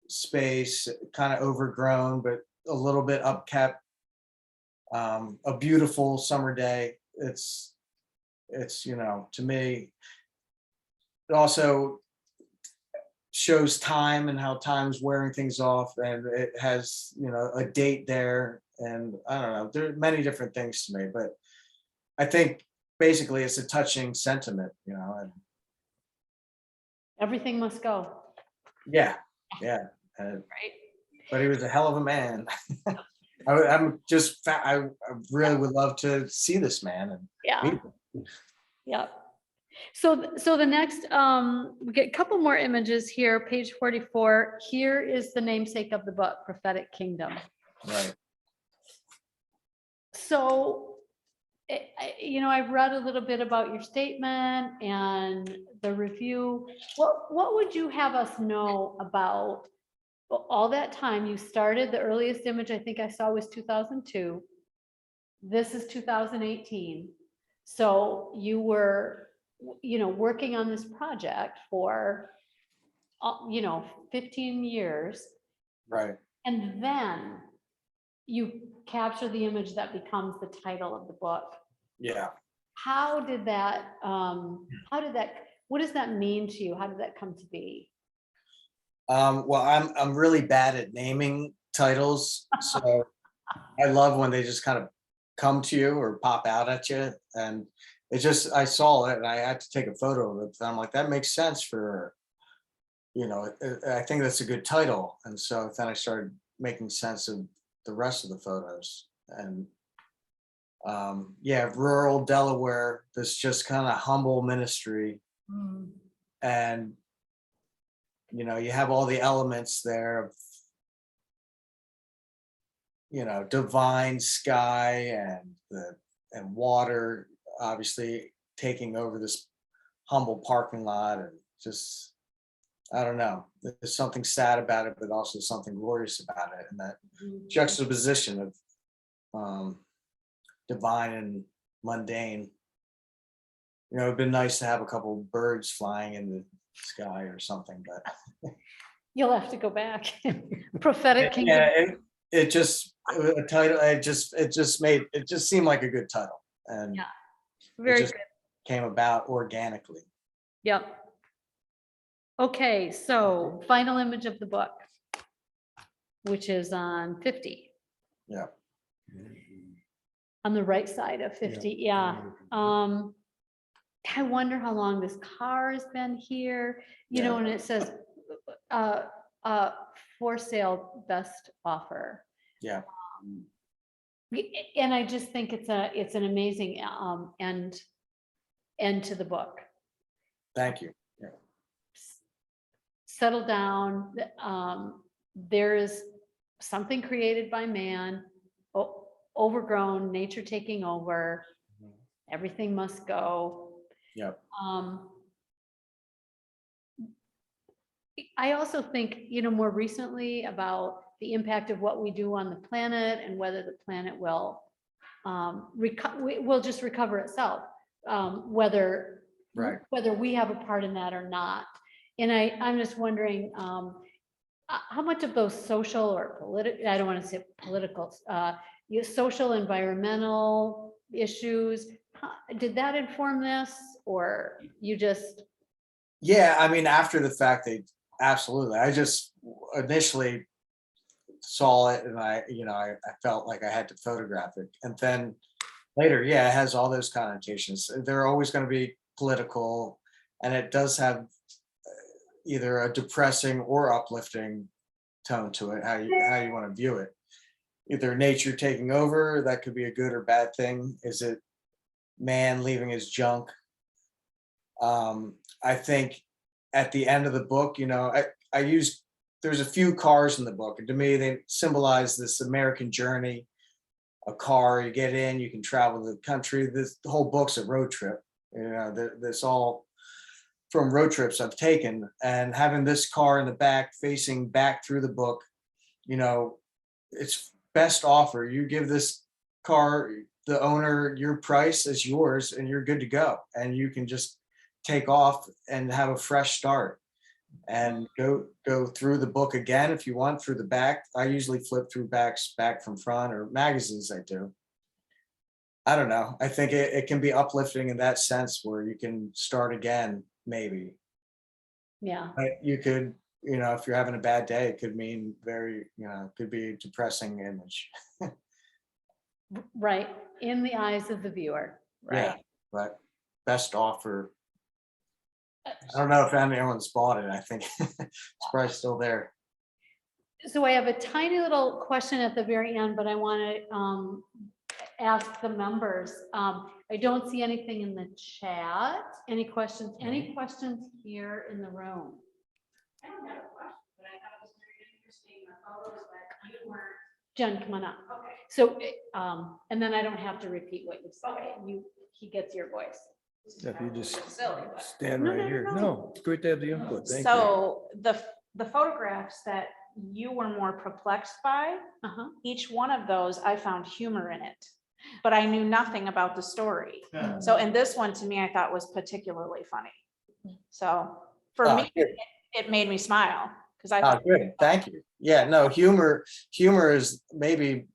space, kind of overgrown, but a little bit upkept. A beautiful summer day. It's, to me, it also shows time and how time's wearing things off, and it has, a date there. And I don't know, there are many different things to me, but I think basically it's a touching sentiment, and Everything must go. yeah. Right. But he was a hell of a man. I really would love to see this man and meet him. Yeah. So the next, we get a couple more images here, page 44. Here is the namesake of the book, Prophetic Kingdom. Right. So, I've read a little bit about your statement and the review. What would you have us know about all that time? You started, the earliest image I think I saw was 2002. This is 2018. So you were, working on this project for 15 years, Right. and then you capture the image that becomes the title of the book. Yeah. How did that, what does that mean to you? How did that come to be? Well, I'm really bad at naming titles, so I love when they just kind of come to you or pop out at you. And I saw it and I had to take a photo of it. And I'm like, that makes sense for, I think that's a good title. And so then I started making sense of the rest of the photos. And yeah, rural Delaware, this just kind of humble ministry. And you have all the elements there of, divine sky and water, obviously taking over this humble parking lot, and just, I don't know, there's something sad about it, but also something glorious about it. And that juxtaposition of divine and mundane. It'd been nice to have a couple of birds flying in the sky or something, but You'll have to go back. Prophetic Kingdom. yeah, it just a title. It just seemed like a good title, and Yeah. it Very just good. came about organically. Yep. Okay, so final image of the book, which is on 50. Yeah. On the right side of 50, yeah. I wonder how long this car has been here, Yeah. and it says, for sale, best offer. Yeah. And I just think it's an amazing, end to the book. Thank you. Settle down, there is something created by man, overgrown, nature taking over, everything must go. Yep. I also think, more recently about the impact of what we do on the planet and whether the planet will just recover itself, whether Right. we have a part in that or not. And I'm just wondering, how much of those social or political, I don't want to say political, social, environmental issues, did that inform this, or you just? Yeah, I mean, after the fact, absolutely. I just initially saw it, and I felt like I had to photograph it, and then later, yeah, it has all those connotations. They're always going to be political, and it does have either a depressing or uplifting tone to it, how you want to view it. Either nature taking over, that could be a good or bad thing. Is it man leaving his junk? I think at the end of the book, there's a few cars in the book, and to me, they symbolize this American journey. A car, you get in, you can travel the country. The whole book's a road trip. This all from road trips I've taken, and having this car in the back, facing back through the book, it's best offer. You give this car, the owner, your price is yours, and you're good to go. And you can just take off and have a fresh start and go through the book again if you want, through the back. I usually flip through back from front, or magazines I do. I don't know. I think it can be uplifting in that sense, where you can start again, maybe. Yeah. You could, if you're having a bad day, it could mean could be a depressing image. Right, in the eyes of the viewer, Yeah, right? but best offer. I don't know if anyone's bought it. I think it's probably still there. So I have a tiny little question at the very end, but I want to ask the members. I don't see anything in the chat. Any questions? Any questions here in the room? I don't have a question, but I thought it was very interesting, the photos that you weren't. Jen, come on up. Okay. So, and then I don't have to repeat what you said. He gets your voice. If you just Silly, but. stand No, right no, here. no. No, it's great to have the input. Thank you. So the photographs that you were more perplexed by, Uh-huh. each one of those, I found humor in it, but I knew nothing about the story. So, and this one to me, I thought was particularly funny. So for me, it made me smile because I Oh, thought, good. Thank you. Yeah, no, humor is maybe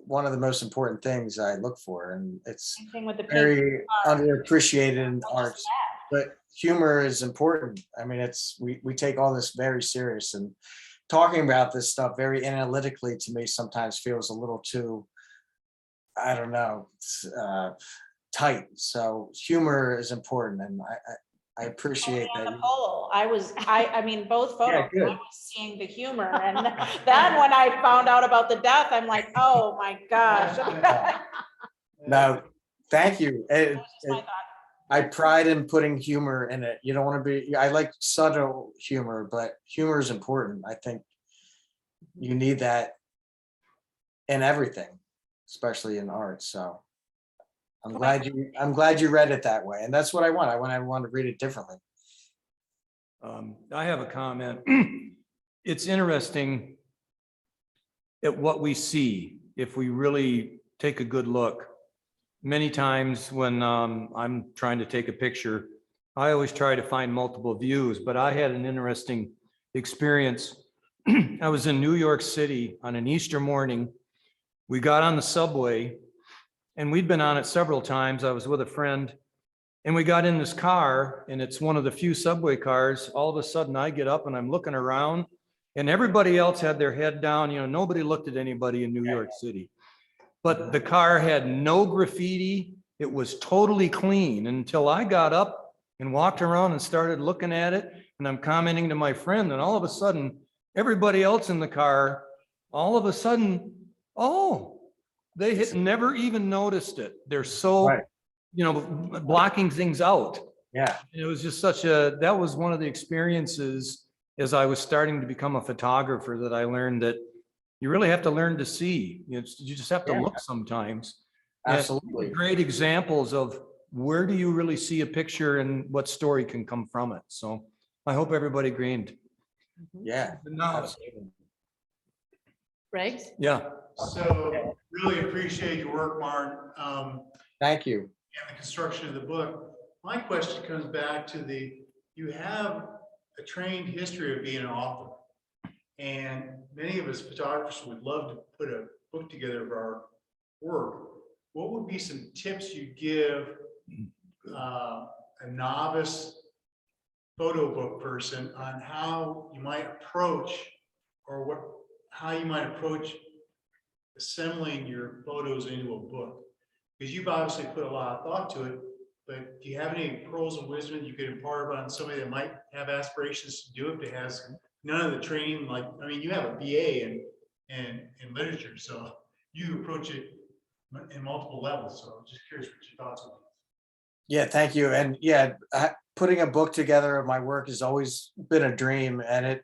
one of the most important things I look for, and it's same thing with the paper. very underappreciated in I just arts. But humor is important. I mean, we take all this very serious, and talking about this stuff very analytically to me sometimes feels a little too, I don't know, tight. So humor is important, and I appreciate on that. the poll, I mean, both photos, Yeah, I good. was seeing the humor. And then when I found out about the death, I'm like, oh my gosh. No, thank you. That was just my thought. I pride in putting humor in it. You don't want to be, I like subtle humor, but humor is important. I think you need that in everything, especially in art. So I'm glad you read it that way. And that's what I want. I want to read it differently. I have a comment. It's interesting at what we see if we really take a good look. Many times when I'm trying to take a picture, I always try to find multiple views, but I had an interesting experience. I was in New York City on an Easter morning. We got on the subway and we'd been on it several times. I was with a friend and we got in this car, and it's one of the few subway cars. All of a sudden I get up and I'm looking around and everybody else had their head down. You know, nobody looked at anybody in New York City. But the car had no graffiti. It was totally clean until I got up and walked around and started looking at it. And I'm commenting to my friend, and all of a sudden, everybody else in the car, all of a sudden, oh, they had never even noticed it. They're so, Right. you know, blocking things out. Yeah. It was just that was one of the experiences as I was starting to become a photographer that I learned that you really have to learn to see. You just have to Yeah. look sometimes. And Absolutely. great examples of where do you really see a picture and what story can come from it. So I hope everybody agreed. Yeah. Now, Absolutely. Right? yeah, So really appreciate your work, Martin, Thank you. and the construction of the book. My question comes back to you have a trained history of being an author. And many of us photographers would love to put a book together of our work. What would be some tips you give a novice photo book person on how you might approach how you might approach assembling your photos into a book? Because you've obviously put a lot of thought to it, but do you have any pearls of wisdom you could impart on somebody that might have aspirations to do it, but has none of the training? Like, I mean, you have a BA in literature, so you approach it in multiple levels. So I'm just curious what your thoughts are. Yeah, thank you. And yeah, putting a book together of my work has always been a dream. And it,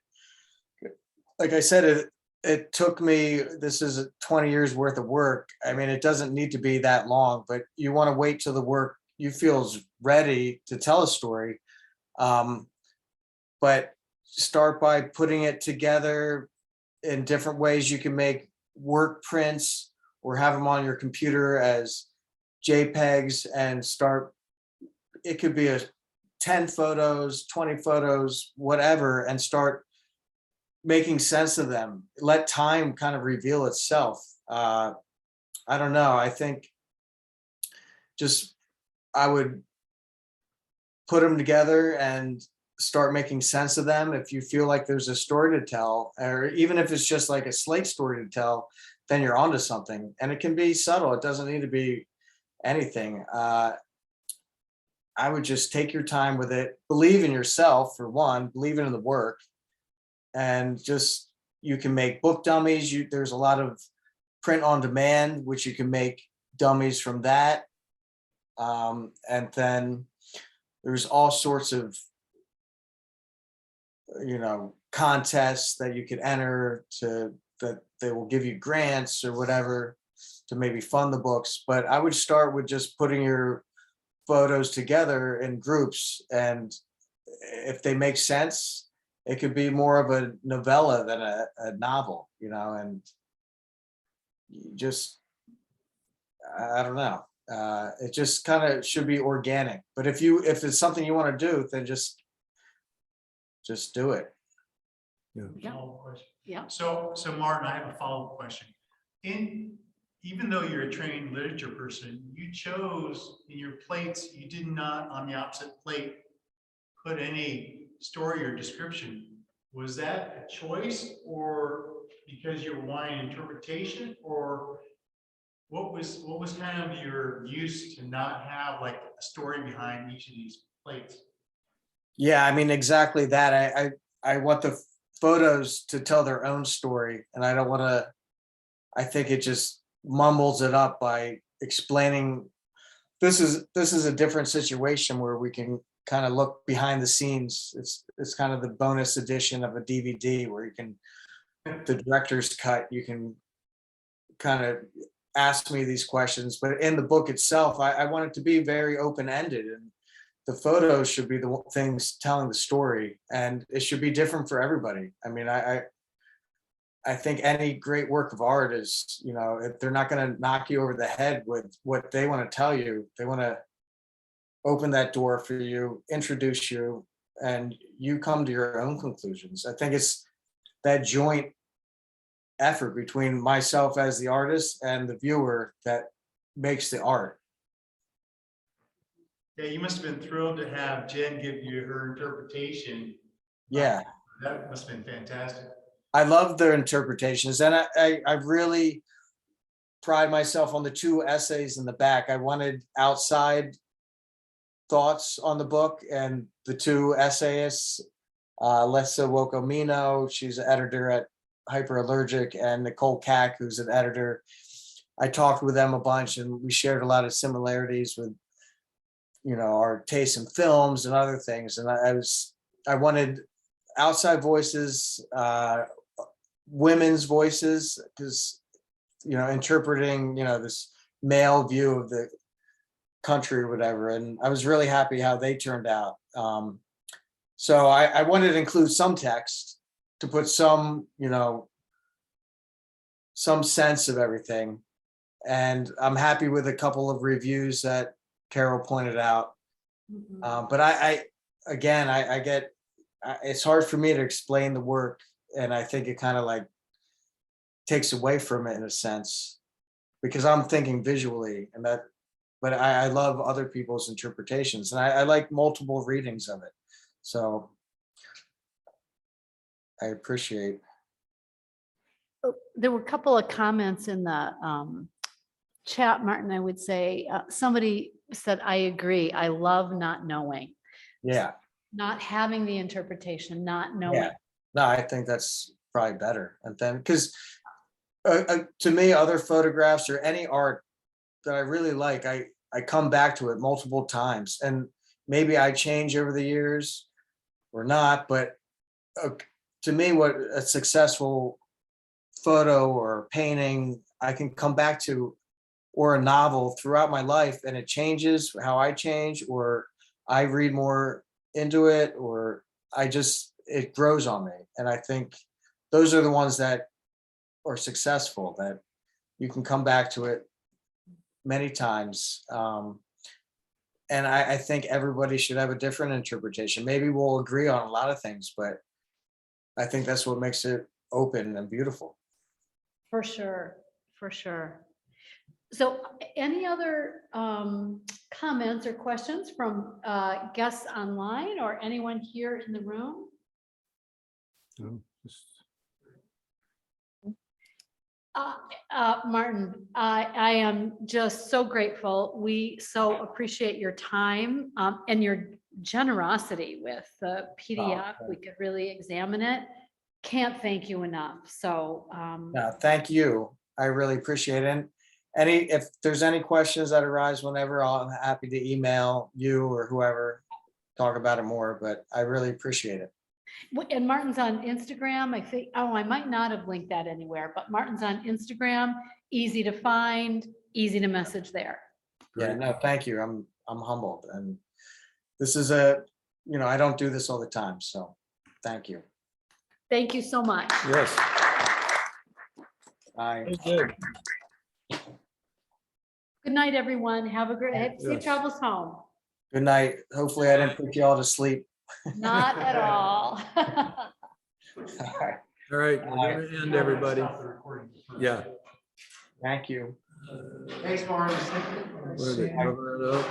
like I said, it took me, this is 20 years worth of work. I mean, it doesn't need to be that long, but you want to wait till the work you feel is ready to tell a story. But start by putting it together in different ways. You can make work prints or have them on your computer as JPEGs and start. It could be 10 photos, 20 photos, whatever, and start making sense of them. Let time kind of reveal itself. I don't know. I think just I would put them together and start making sense of them. If you feel like there's a story to tell, or even if it's just like a slate story to tell, then you're onto something. And it can be subtle. It doesn't need to be anything. I would just take your time with it. Believe in yourself, for one, believe in the work. And just, you can make book dummies. There's a lot of print on demand, which you can make dummies from that. And then there's all sorts of, contests that you could enter that they will give you grants or whatever to maybe fund the books. But I would start with just putting your photos together in groups, and if they make sense, it could be more of a novella than a novel, and you just, I don't know. It just kind of should be organic. But if it's something you want to do, then just do it. Yeah. Follow-up question. Yeah. So Martin, I have a follow-up question. Even though you're a trained literature person, you chose in your plates, you did not on the opposite plate put any story or description. Was that a choice or because you're wanting interpretation, or what was kind of your use to not have like a story behind each of these plates? Yeah, I mean, exactly that. I want the photos to tell their own story, and I don't want to, I think it just mumbles it up by explaining this is a different situation where we can kind of look behind the scenes. It's kind of the bonus edition of a DVD where you can, the director's cut, you can kind of ask me these questions. But in the book itself, I want it to be very open-ended, and the photos should be the things telling the story, and it should be different for everybody. I mean, I think any great work of art is, you know, if they're not going to knock you over the head with what they want to tell you, they want to open that door for you, introduce you, and you come to your own conclusions. I think it's that joint effort between myself as the artist and the viewer that makes the art. Yeah, you must have been thrilled to have Jen give you her interpretation. Yeah, That must have been fantastic. I love their interpretations, and I really pride myself on the 2 essays in the back. I wanted outside thoughts on the book, and the 2 essayists, Lessa Wocomino, she's an editor at Hyperallergic, and Nicole Cack, who's an editor. I talked with them a bunch, and we shared a lot of similarities with, you know, our taste in films and other things. And I wanted outside voices, women's voices, because, you know, interpreting, you know, this male view of the country or whatever. And I was really happy how they turned out. So I wanted to include some text to put some, you know, some sense of everything. And I'm happy with a couple of reviews that Carol pointed out. But again, I get, it's hard for me to explain the work, and I think it kind of like takes away from it in a sense, because I'm thinking visually, and that, but I love other people's interpretations, and I like multiple readings of it. So I appreciate. There were a couple of comments in the chat, Martin. I would say somebody said, I agree. I love not knowing, Yeah, not having the interpretation, not knowing. yeah. No, I think that's probably better. And then, because to me, other photographs or any art that I really like, I come back to it multiple times, and maybe I change over the years or not, but to me, what a successful photo or painting I can come back to, or a novel throughout my life, and it changes how I change, or I read more into it, or it grows on me. And I think those are the ones that are successful, that you can come back to it many times. And I think everybody should have a different interpretation. Maybe we'll agree on a lot of things, but I think that's what makes it open and beautiful. For sure, for sure. So any other comments or questions from guests online or anyone here in the room? Martin, I am just so grateful. We so appreciate your time and your generosity with the PDF. We could really examine it. Can't thank you enough. So Thank you. I really appreciate it. And if there's any questions that arise whenever, I'm happy to email you or whoever, talk about it more, but I really appreciate it. And Martin's on Instagram. I think, oh, I might not have linked that anywhere, but Martin's on Instagram, easy to find, easy to message there. Yeah, no, thank you. I'm humbled, and this is I don't do this all the time, so thank you. Thank you so much. Yes. Bye. Good night, everyone. Have a great, safe Yes. travels home. Good night. Hopefully I didn't put you all to sleep. Not at all. All right, we're gonna end, everybody. Stop the recording first. Yeah. Thank you. Thanks, Mark. Where did it cover it up?